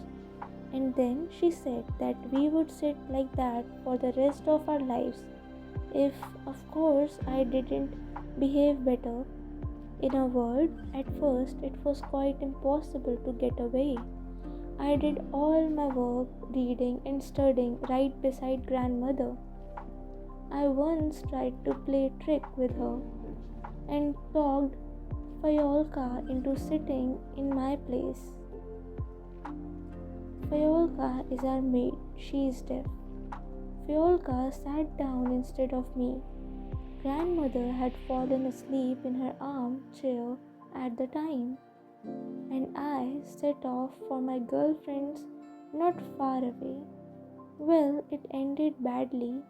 And then she said that we would sit like that for the rest of our lives if, of course, I didn't behave better. In a word, at first it was quite impossible to get away. I did all my work, reading and studying right beside grandmother. I once tried to play a trick with her and talked Fyodor into sitting in my place. Fyodor is our maid, she is deaf. Fyodor sat down instead of me. Grandmother had fallen asleep in her armchair at the time, and I set off for my girlfriend's not far away. Well, it ended badly.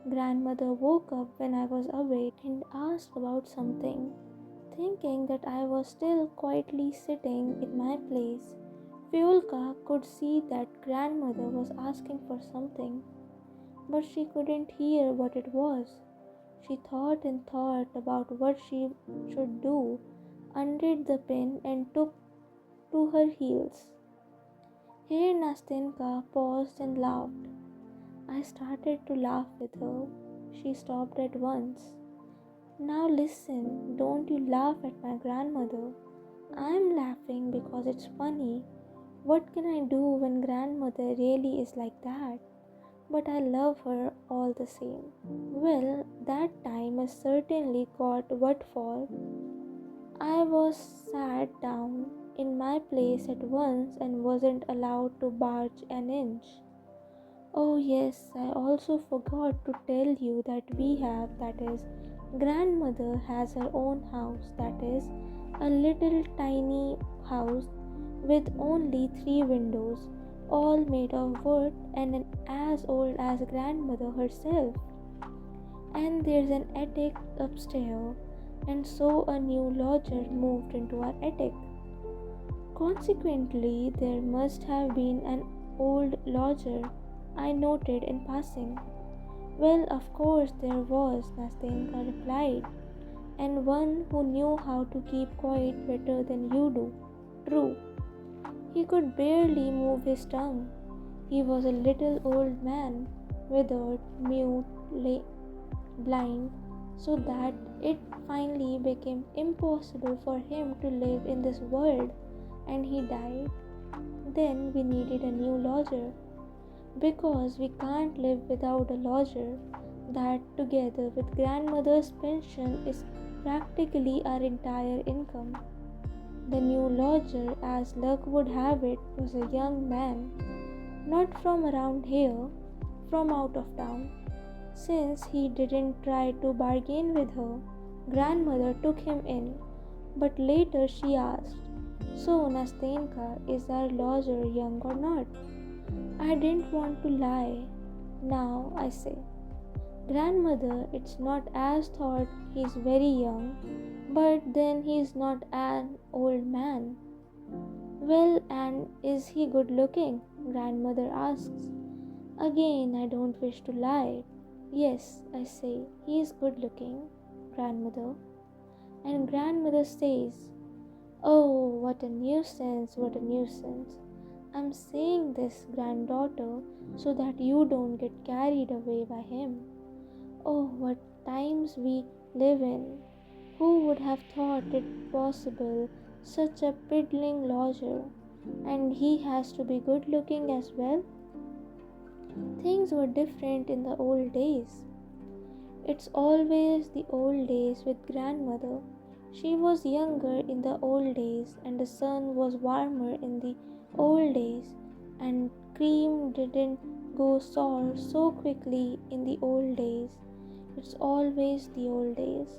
Grandmother woke up when I was awake and asked about something. Thinking that I was still quietly sitting in my place, Fyodor could see that grandmother was asking for something, but she couldn't hear what it was. She thought and thought about what she should do, undid the pin, and took to her heels. Here Nastenka paused and laughed. I started to laugh with her. She stopped at once. Now listen, don't you laugh at my grandmother. I'm laughing because it's funny. What can I do when grandmother really is like that? But I love her all the same. Well, that time I certainly got what for. I was sat down in my place at once and wasn't allowed to barge an inch. Oh yes, I also forgot to tell you that that is, grandmother has her own house, that is, a little tiny house with only 3 windows, all made of wood and as old as grandmother herself. And there's an attic upstairs, and so a new lodger moved into our attic. Consequently, there must have been an old lodger, I noted in passing. Well, of course there was, Nastenka replied, and one who knew how to keep quiet better than you do. True. He could barely move his tongue. He was a little old man, withered, mute, blind, so that it finally became impossible for him to live in this world, and he died. Then we needed a new lodger, because we can't live without a lodger. That, together with grandmother's pension, is practically our entire income. The new lodger, as luck would have it, was a young man, not from around here, from out of town. Since he didn't try to bargain with her, grandmother took him in, but later she asked, "So, Nastenka, is our lodger young or not?" I didn't want to lie. Now I say, "Grandmother, it's not as thought he's very young, but then he's not an old man." "Well, and is he good looking?" grandmother asks. Again, I don't wish to lie. "Yes," I say, "he is good looking, grandmother." And grandmother says, "Oh, what a nuisance, what a nuisance. I'm saying this, granddaughter, so that you don't get carried away by him. Oh, what times we live in! Who would have thought it possible? Such a piddling lodger, and he has to be good looking as well." Things were different in the old days. It's always the old days with grandmother. She was younger in the old days, and the sun was warmer in the old days, and cream didn't go sour so quickly in the old days. It's always the old days.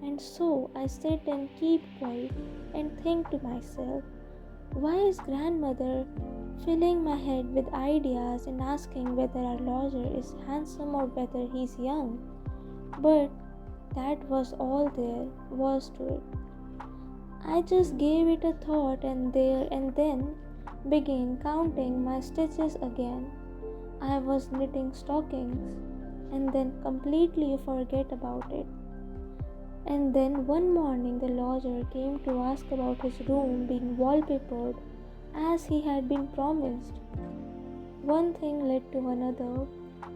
And so I sit and keep quiet and think to myself, why is grandmother filling my head with ideas and asking whether our lodger is handsome or whether he's young? But that was all there was to it. I just gave it a thought and there and then began counting my stitches again. I was knitting stockings and then completely forget about it. And then one morning the lodger came to ask about his room being wallpapered as he had been promised. One thing led to another.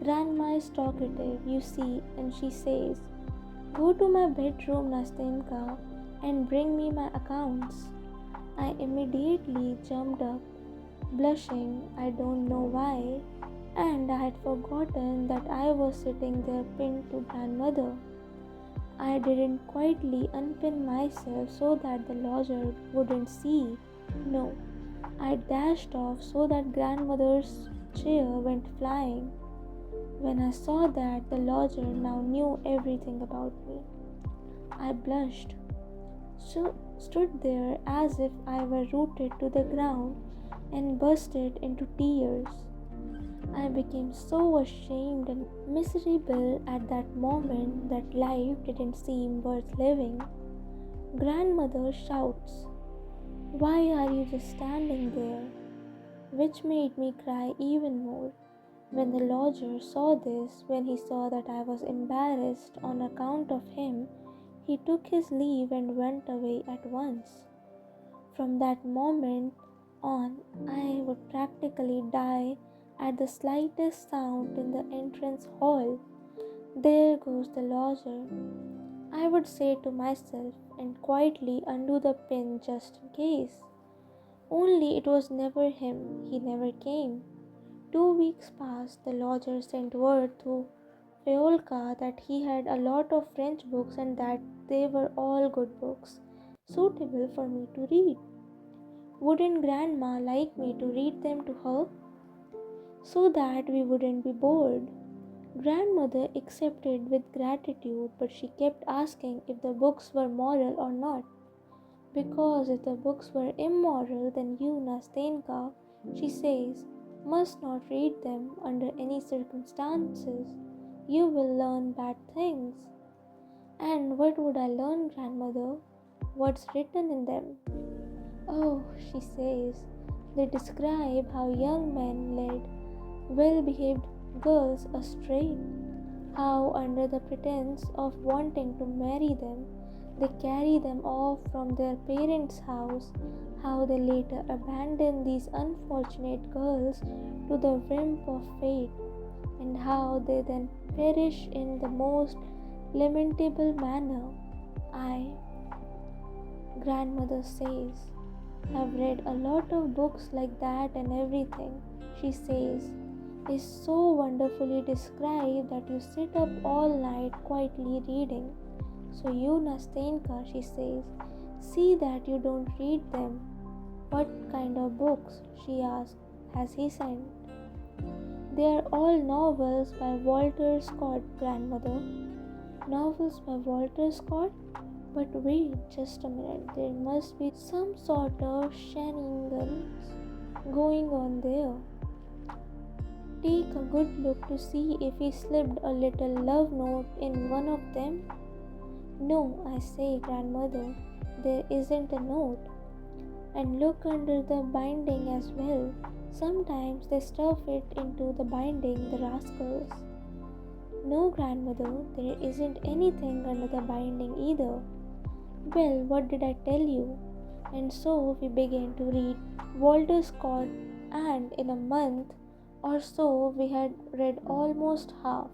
Grandma is talkative, you see, and she says, "Go to my bedroom, Nastenka, and bring me my accounts." I immediately jumped up, blushing, I don't know why, and I had forgotten that I was sitting there pinned to grandmother. I didn't quietly unpin myself so that the lodger wouldn't see. No, I dashed off so that grandmother's chair went flying. When I saw that the lodger now knew everything about me, I blushed, stood there as if I were rooted to the ground, and bursted into tears. I became so ashamed and miserable at that moment that life didn't seem worth living. Grandmother shouts, "Why are you just standing there?" which made me cry even more. When the lodger saw this, when he saw that I was embarrassed on account of him, he took his leave and went away at once. From that moment on, I would practically die at the slightest sound in the entrance hall. "There goes the lodger," I would say to myself, and quietly undo the pin just in case. Only it was never him, he never came. 2 weeks passed, the lodger sent word to Fyodor that he had a lot of French books and that they were all good books, suitable for me to read. Wouldn't grandma like me to read them to her, so that we wouldn't be bored? Grandmother accepted with gratitude, but she kept asking if the books were moral or not. Because if the books were immoral, then you, Nastenka, she says, must not read them under any circumstances. You will learn bad things. And what would I learn, grandmother? What's written in them? "Oh," she says, "they describe how young men led well-behaved girls astray, how under the pretense of wanting to marry them, they carry them off from their parents' house, how they later abandon these unfortunate girls to the whim of fate, and how they then perish in the most lamentable manner." Grandmother says, I've read a lot of books like that, and everything, she says, is so wonderfully described that you sit up all night quietly reading. So you, Nastenka, she says, see that you don't read them. What kind of books, she asks, has he sent? They are all novels by Walter Scott, grandmother. Novels by Walter Scott? But wait just a minute, there must be some sort of shenanigans going on there. Take a good look to see if he slipped a little love note in one of them. No, I say, grandmother, there isn't a note. And look under the binding as well. Sometimes they stuff it into the binding, the rascals. No, grandmother, there isn't anything under the binding either. Well, what did I tell you? And so we began to read Walter Scott, and in a month or so we had read almost half.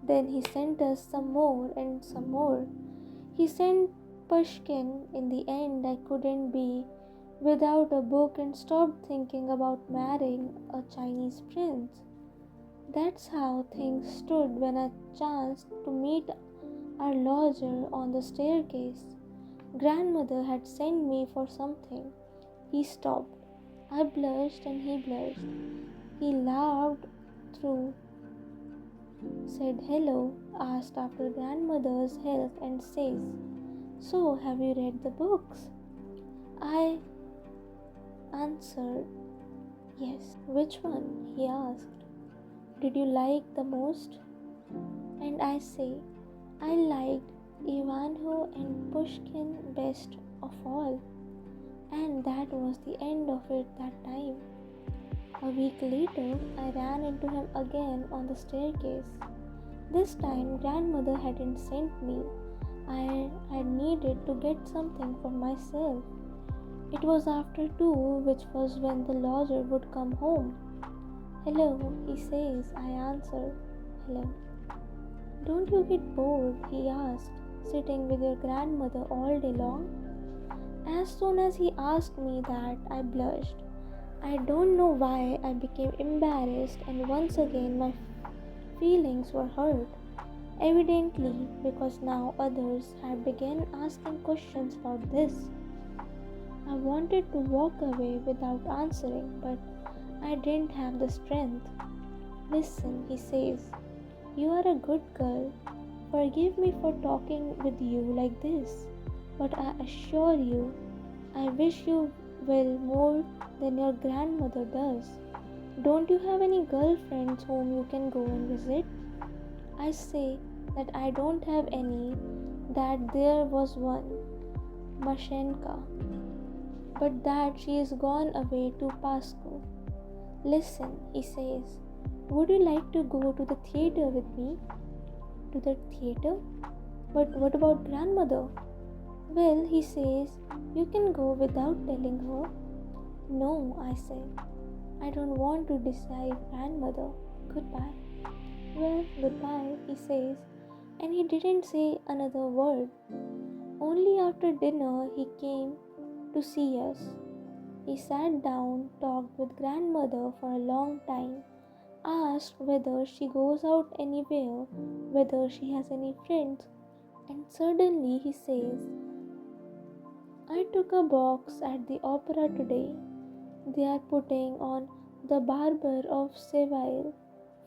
Then he sent us some more and some more. He sent Pushkin. In the end, I couldn't be without a book and stopped thinking about marrying a Chinese prince. That's how things stood when I chanced to meet our lodger on the staircase. Grandmother had sent me for something. He stopped. I blushed and he blushed. He laughed through, said hello, asked after grandmother's health, and says, so have you read the books? I answered, yes. Which one? He asked. Did you like the most? And I say, I liked Ivanhoe and Pushkin best of all. And that was the end of it that time. A week later, I ran into him again on the staircase. This time, grandmother hadn't sent me. I had needed to get something for myself. It was after 2, which was when the lodger would come home. Hello, he says. I answer, hello. Don't you get bored, he asked, sitting with your grandmother all day long? As soon as he asked me that, I blushed. I don't know why I became embarrassed, and once again my feelings were hurt. Evidently, because now others had begun asking questions about this. I wanted to walk away without answering, but I didn't have the strength. Listen, he says, you are a good girl. Forgive me for talking with you like this, but I assure you, I wish you well more than your grandmother does. Don't you have any girlfriends whom you can go and visit? I say that I don't have any, that there was one, Nastenka, but that she is gone away to Pasco. Listen, he says, would you like to go to the theater with me? To the theater? But what about grandmother? Well, he says, you can go without telling her. No, I say, I don't want to deceive grandmother. Goodbye. Well, goodbye, he says, and he didn't say another word. Only after dinner he came to see us. He sat down, talked with grandmother for a long time, asked whether she goes out anywhere, whether she has any friends, and suddenly he says, I took a box at the opera today. They are putting on The Barber of Seville.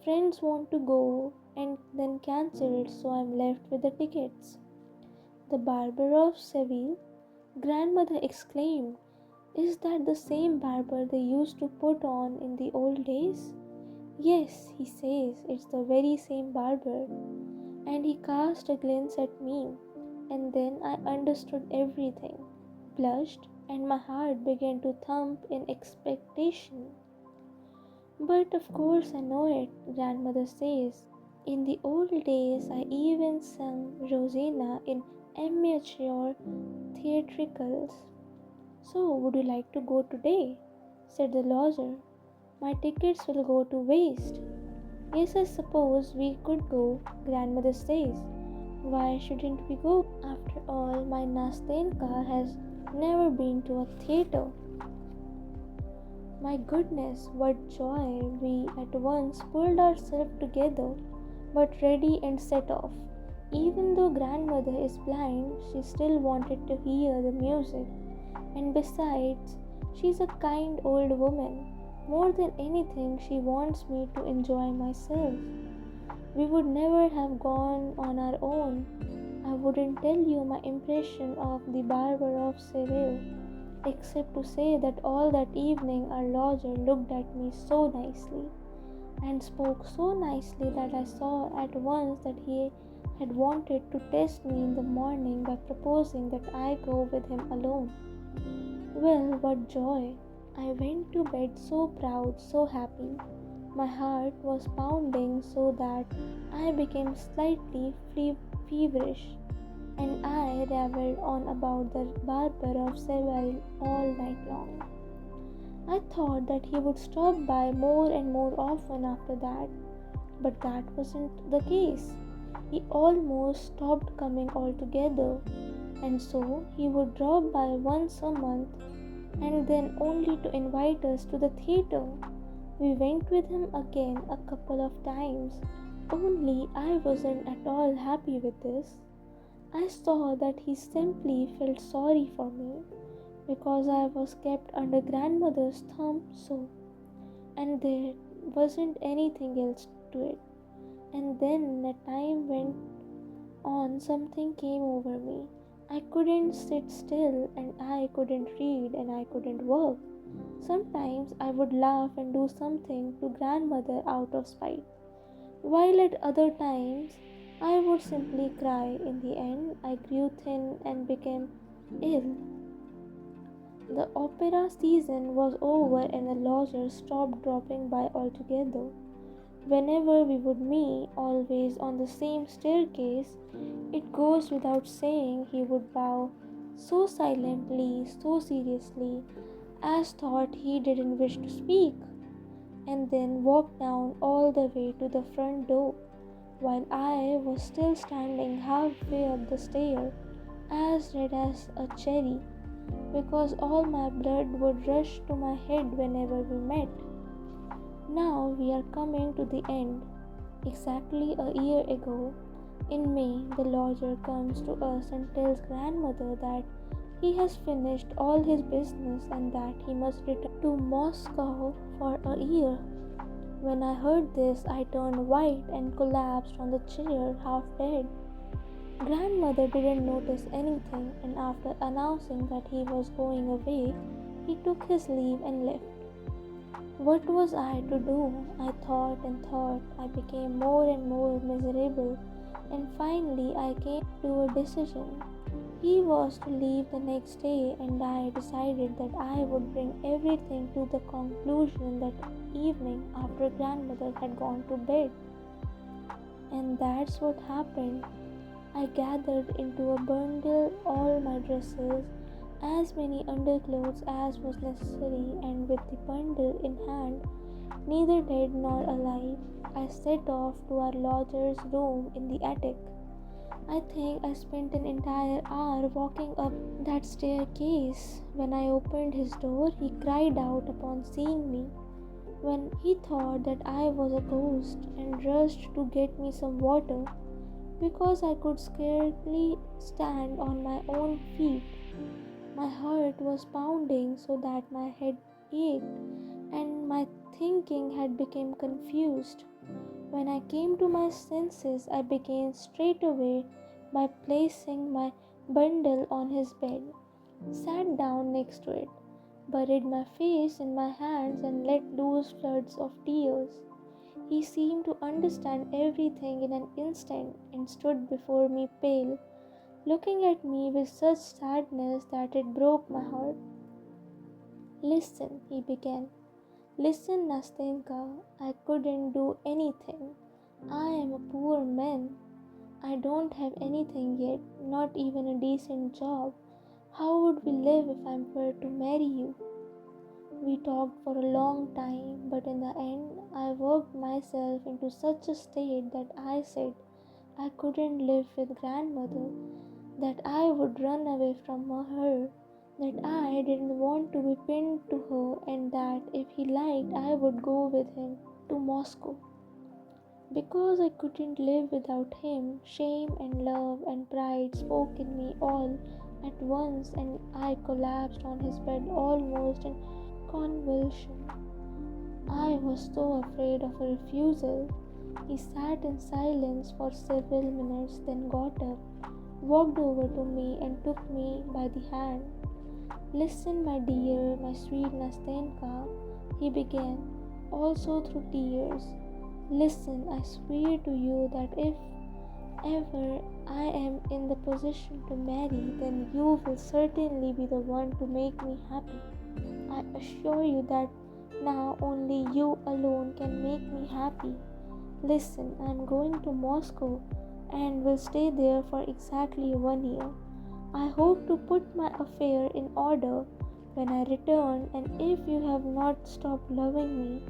Friends want to go and then cancelled, so I'm left with the tickets. The Barber of Seville? Grandmother exclaimed. Is that the same barber they used to put on in the old days? Yes, he says, it's the very same barber. And he cast a glance at me, and then I understood everything, blushed, and my heart began to thump in expectation. But of course I know it, grandmother says. In the old days I even sang Rosina in amateur theatricals. So would you like to go today? Said the lodger. My tickets will go to waste. Yes, I suppose we could go, grandmother says. Why shouldn't we go? After all, my Nastenka has never been to a theatre. My goodness, what joy! We at once pulled ourselves together, but ready and set off. Even though grandmother is blind, she still wanted to hear the music. And besides, she's a kind old woman. More than anything, she wants me to enjoy myself. We would never have gone on our own. I wouldn't tell you my impression of the barber of Seville, except to say that all that evening our lodger looked at me so nicely and spoke so nicely that I saw at once that he had wanted to test me in the morning by proposing that I go with him alone. Well, what joy! I went to bed so proud, so happy. My heart was pounding so that I became slightly feverish, and I ravelled on about the barber of Seville all night long. I thought that he would stop by more and more often after that, but that wasn't the case. He almost stopped coming altogether, and so he would drop by once a month and then only to invite us to the theatre. We went with him again a couple of times, only I wasn't at all happy with this. I saw that he simply felt sorry for me because I was kept under grandmother's thumb so, and there wasn't anything else to it. And then as time went on, something came over me. I couldn't sit still, and I couldn't read, and I couldn't work. Sometimes I would laugh and do something to grandmother out of spite, while at other times I would simply cry. In the end, I grew thin and became ill. The opera season was over, and the lodgers stopped dropping by altogether. Whenever we would meet, always on the same staircase, it goes without saying he would bow so silently, so seriously, as thought he didn't wish to speak, and then walk down all the way to the front door, while I was still standing halfway up the stair, as red as a cherry, because all my blood would rush to my head whenever we met. Now we are coming to the end. Exactly a year ago, in May, the lodger comes to us and tells grandmother that he has finished all his business and that he must return to Moscow for a year. When I heard this, I turned white and collapsed on the chair, half dead. Grandmother didn't notice anything, and after announcing that he was going away, he took his leave and left. What was I to do? I thought and thought. I became more and more miserable, and finally I came to a decision. He was to leave the next day, and I decided that I would bring everything to the conclusion that evening after grandmother had gone to bed. And that's what happened. I gathered into a bundle all my dresses, as many underclothes as was necessary, and with the bundle in hand, neither dead nor alive, I set off to our lodger's room in the attic. I think I spent an entire hour walking up that staircase. When I opened his door, he cried out upon seeing me, when he thought that I was a ghost, and rushed to get me some water, because I could scarcely stand on my own feet. My heart was pounding so that my head ached, and my thinking had become confused. When I came to my senses, I began straightway by placing my bundle on his bed, sat down next to it, buried my face in my hands, and let loose floods of tears. He seemed to understand everything in an instant, and stood before me pale, looking at me with such sadness that it broke my heart. "Listen," he began. "Listen, Nastenka. I couldn't do anything. I am a poor man. I don't have anything yet, not even a decent job. How would we live if I were to marry you?" We talked for a long time, but in the end, I worked myself into such a state that I said I couldn't live with grandmother, that I would run away from her, that I didn't want to be pinned to her, and that if he liked, I would go with him to Moscow. Because I couldn't live without him, shame and love and pride spoke in me all at once, and I collapsed on his bed almost in convulsion. I was so afraid of a refusal. He sat in silence for several minutes, then got up, walked over to me, and took me by the hand. Listen, my dear, my sweet Nastenka, he began, also through tears. Listen, I swear to you that if ever I am in the position to marry, then you will certainly be the one to make me happy. I assure you that now only you alone can make me happy. Listen, I am going to Moscow and will stay there for exactly 1 year. I hope to put my affair in order when I return, and if you have not stopped loving me,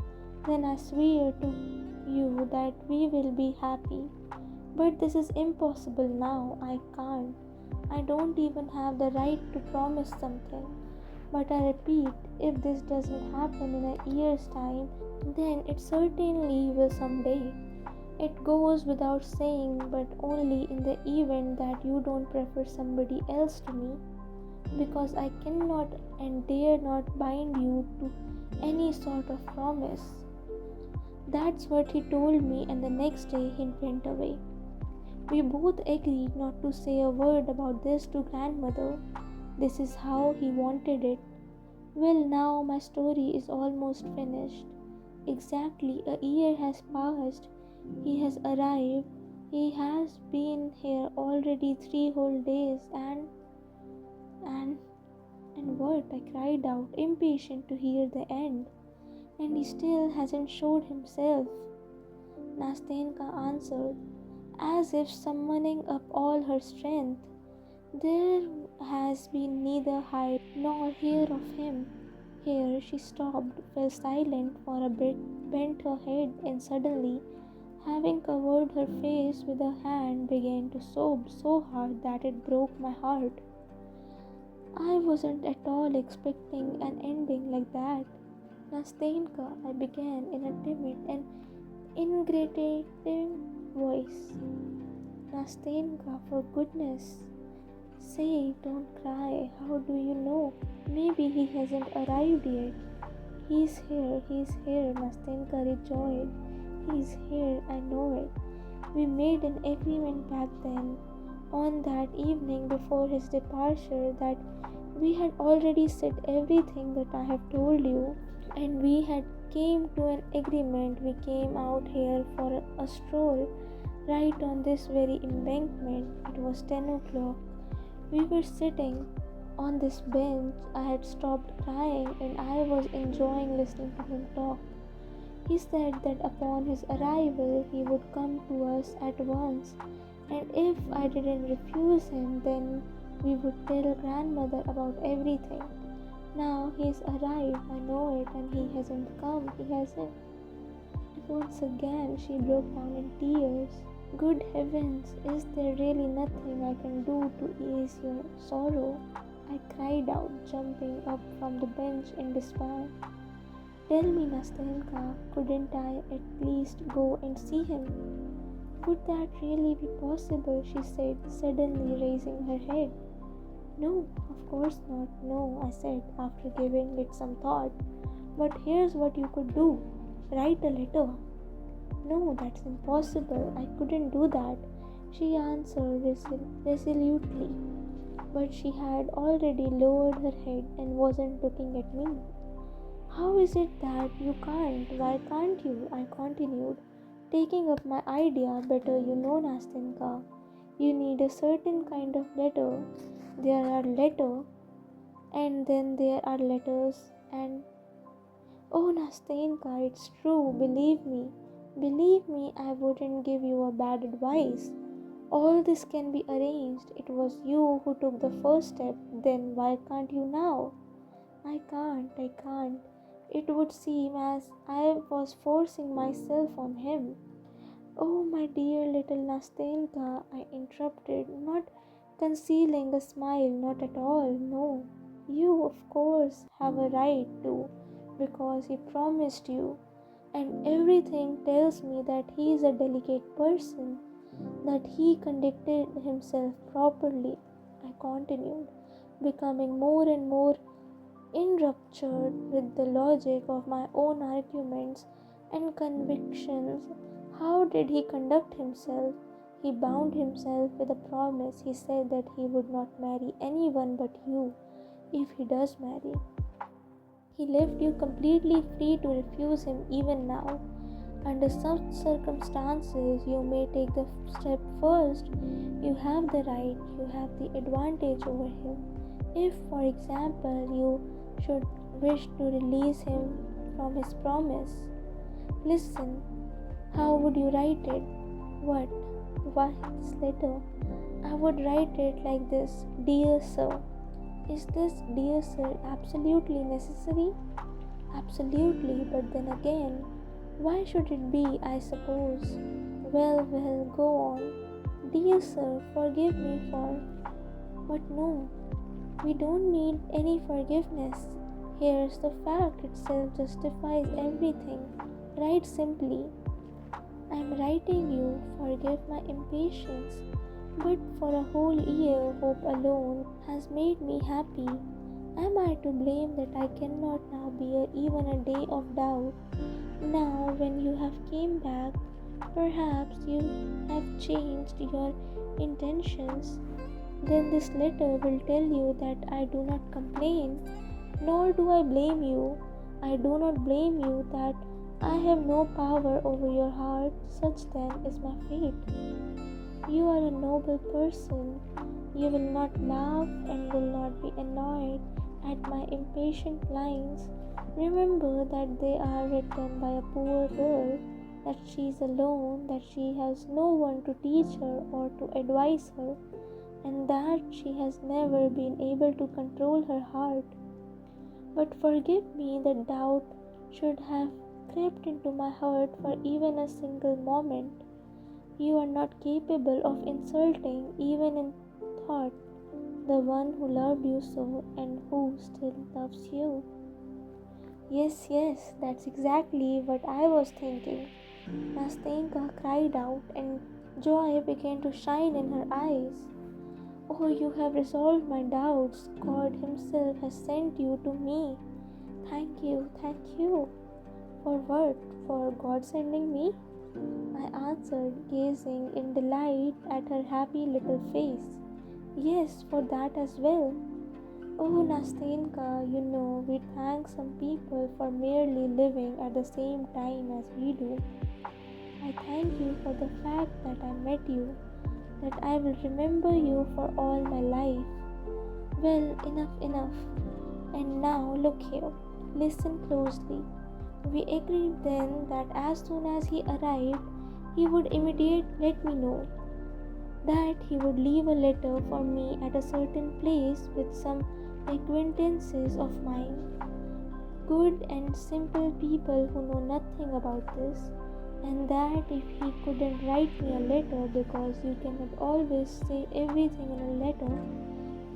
then I swear to you that we will be happy. But this is impossible now. I can't. I don't even have the right to promise something. But I repeat, if this doesn't happen in a year's time, then it certainly will someday. It goes without saying, but only in the event that you don't prefer somebody else to me, because I cannot and dare not bind you to any sort of promise. That's what he told me, and the next day he went away. We both agreed not to say a word about this to grandmother. This is how he wanted it. Well, now my story is almost finished. Exactly a year has passed. He has arrived. He has been here already 3 whole days, and and what? I cried out, impatient to hear the end. And he still hasn't showed himself. Nastenka answered, as if summoning up all her strength. There has been neither hide nor hear of him. Here she stopped, fell silent for a bit, bent her head, and suddenly, having covered her face with her hand, began to sob so hard that it broke my heart. I wasn't at all expecting an ending like that. Nastenka, I began in a timid and ingratiating voice. Nastenka, for goodness sake, don't cry. How do you know? Maybe he hasn't arrived yet. He's here, Nastenka rejoined. He's here, I know it. We made an agreement back then, on that evening before his departure, that we had already said everything that I have told you, and we had came to an agreement. We came out here for a stroll right on this very embankment. It was 10 o'clock. We were sitting on this bench. I had stopped crying and I was enjoying listening to him talk. He said that upon his arrival he would come to us at once, and if I didn't refuse him, then we would tell grandmother about everything. Now he's arrived, I know it, and he hasn't come. He hasn't. And once again she broke down in tears. Good heavens, is there really nothing I can do to ease your sorrow? I cried out, jumping up from the bench in despair. Tell me, Nastenka, couldn't I at least go and see him? Could that really be possible? She said, suddenly raising her head. No, of course not. No, I said, after giving it some thought. But here's what you could do. Write a letter. No, that's impossible. I couldn't do that, she answered resolutely. But she had already lowered her head and wasn't looking at me. How is it that you can't? Why can't you? I continued, taking up my idea. Better you know, Nastenka. You need a certain kind of letter. There are letters, and then there are letters, and oh, Nastenka, it's true. Believe me. Believe me, I wouldn't give you a bad advice. All this can be arranged. It was you who took the first step. Then why can't you now? I can't. It would seem as I was forcing myself on him. Oh, my dear little Nastenka, I interrupted, not concealing a smile, not at all, no. You, of course, have a right to, because he promised you, and everything tells me that he is a delicate person, that he conducted himself properly. I continued, becoming more and more enraptured with the logic of my own arguments and convictions. How did he conduct himself? He bound himself with a promise. He said that he would not marry anyone but you if he does marry. He left you completely free to refuse him even now. Under such circumstances, you may take the step first. You have the right, you have the advantage over him. If, for example, you should wish to release him from his promise, listen, how would you write it? What? Why this letter? I would write it like this: Dear Sir. Is this dear sir absolutely necessary? Absolutely, but then again, why should it be, I suppose? Well, go on. Dear sir, forgive me for. But no, we don't need any forgiveness. Here's the fact itself justifies everything. Write simply, I'm writing you, forgive my impatience. But for a whole year, hope alone has made me happy. Am I to blame that I cannot now bear even a day of doubt? Now, when you have came back, perhaps you have changed your intentions. Then this letter will tell you that I do not complain, nor do I blame you. I do not blame you that I have no power over your heart. Such then is my fate. You are a noble person. You will not laugh and will not be annoyed at my impatient lines. Remember that they are written by a poor girl, that she is alone, that she has no one to teach her or to advise her, and that she has never been able to control her heart. But forgive me that doubt should have crept into my heart for even a single moment. You are not capable of insulting, even in thought, the one who loved you so and who still loves you. Yes, that's exactly what I was thinking. Nastenka cried out, and joy began to shine in her eyes. Oh, you have resolved my doubts. God Himself has sent you to me. Thank you. For what? For God sending me? I answered, gazing in delight at her happy little face. Yes, for that as well. Oh, Nastenka, we thank some people for merely living at the same time as we do. I thank you for the fact that I met you, that I will remember you for all my life. Well, enough. And now look here, listen closely. We agreed then that as soon as he arrived, he would immediately let me know that he would leave a letter for me at a certain place with some acquaintances of mine, good and simple people who know nothing about this, and that if he couldn't write me a letter because you cannot always say everything in a letter,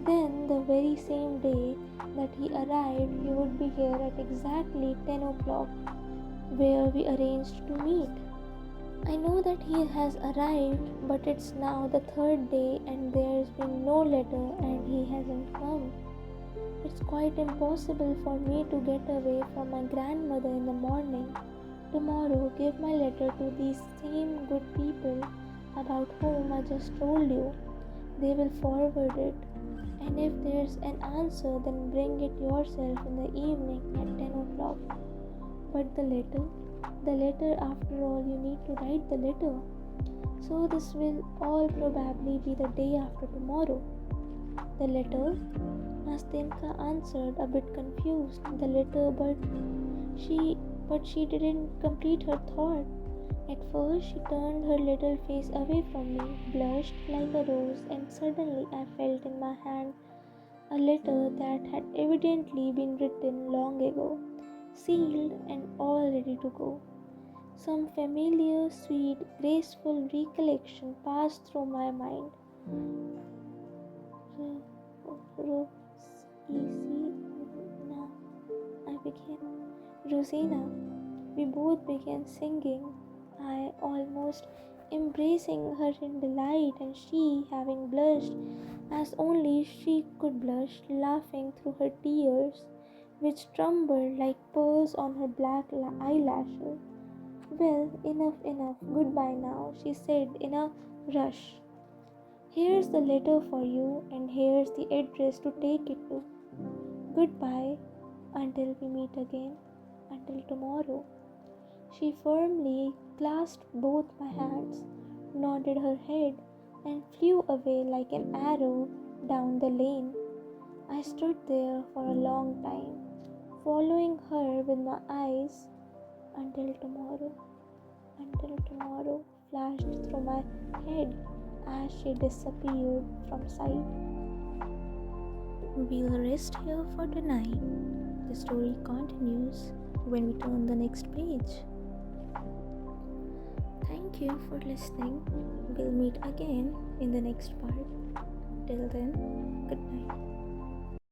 then the very same day that he arrived, he would be here at exactly 10 o'clock, where we arranged to meet. I know that he has arrived, but it's now the third day and there's been no letter and he hasn't come. It's quite impossible for me to get away from my grandmother in the morning. Tomorrow, give my letter to these same good people about whom I just told you. They will forward it. And if there's an answer, then bring it yourself in the evening at 10 o'clock. But the letter, after all, you need to write the letter. So this will all probably be the day after tomorrow. The letter? Nastenka answered, a bit confused. The letter, but she didn't complete her thought. At first, she turned her little face away from me, blushed like a rose, and suddenly I felt in my hand a letter that had evidently been written long ago, sealed and all ready to go. Some familiar, sweet, graceful recollection passed through my mind. Easy began. Rosina, we both began singing, I almost embracing her in delight, and she, having blushed as only she could blush, laughing through her tears, which trembled like pearls on her black eyelashes. Well, enough, enough, goodbye now, she said in a rush. Here's the letter for you, and here's the address to take it to. Goodbye, until we meet again, until tomorrow. She firmly clasped both my hands, nodded her head, and flew away like an arrow down the lane. I stood there for a long time, following her with my eyes. Until tomorrow flashed through my head as she disappeared from sight. We'll rest here for tonight. The story continues when we turn the next page. Thank you for listening. We'll meet again in the next part. Till then, good night.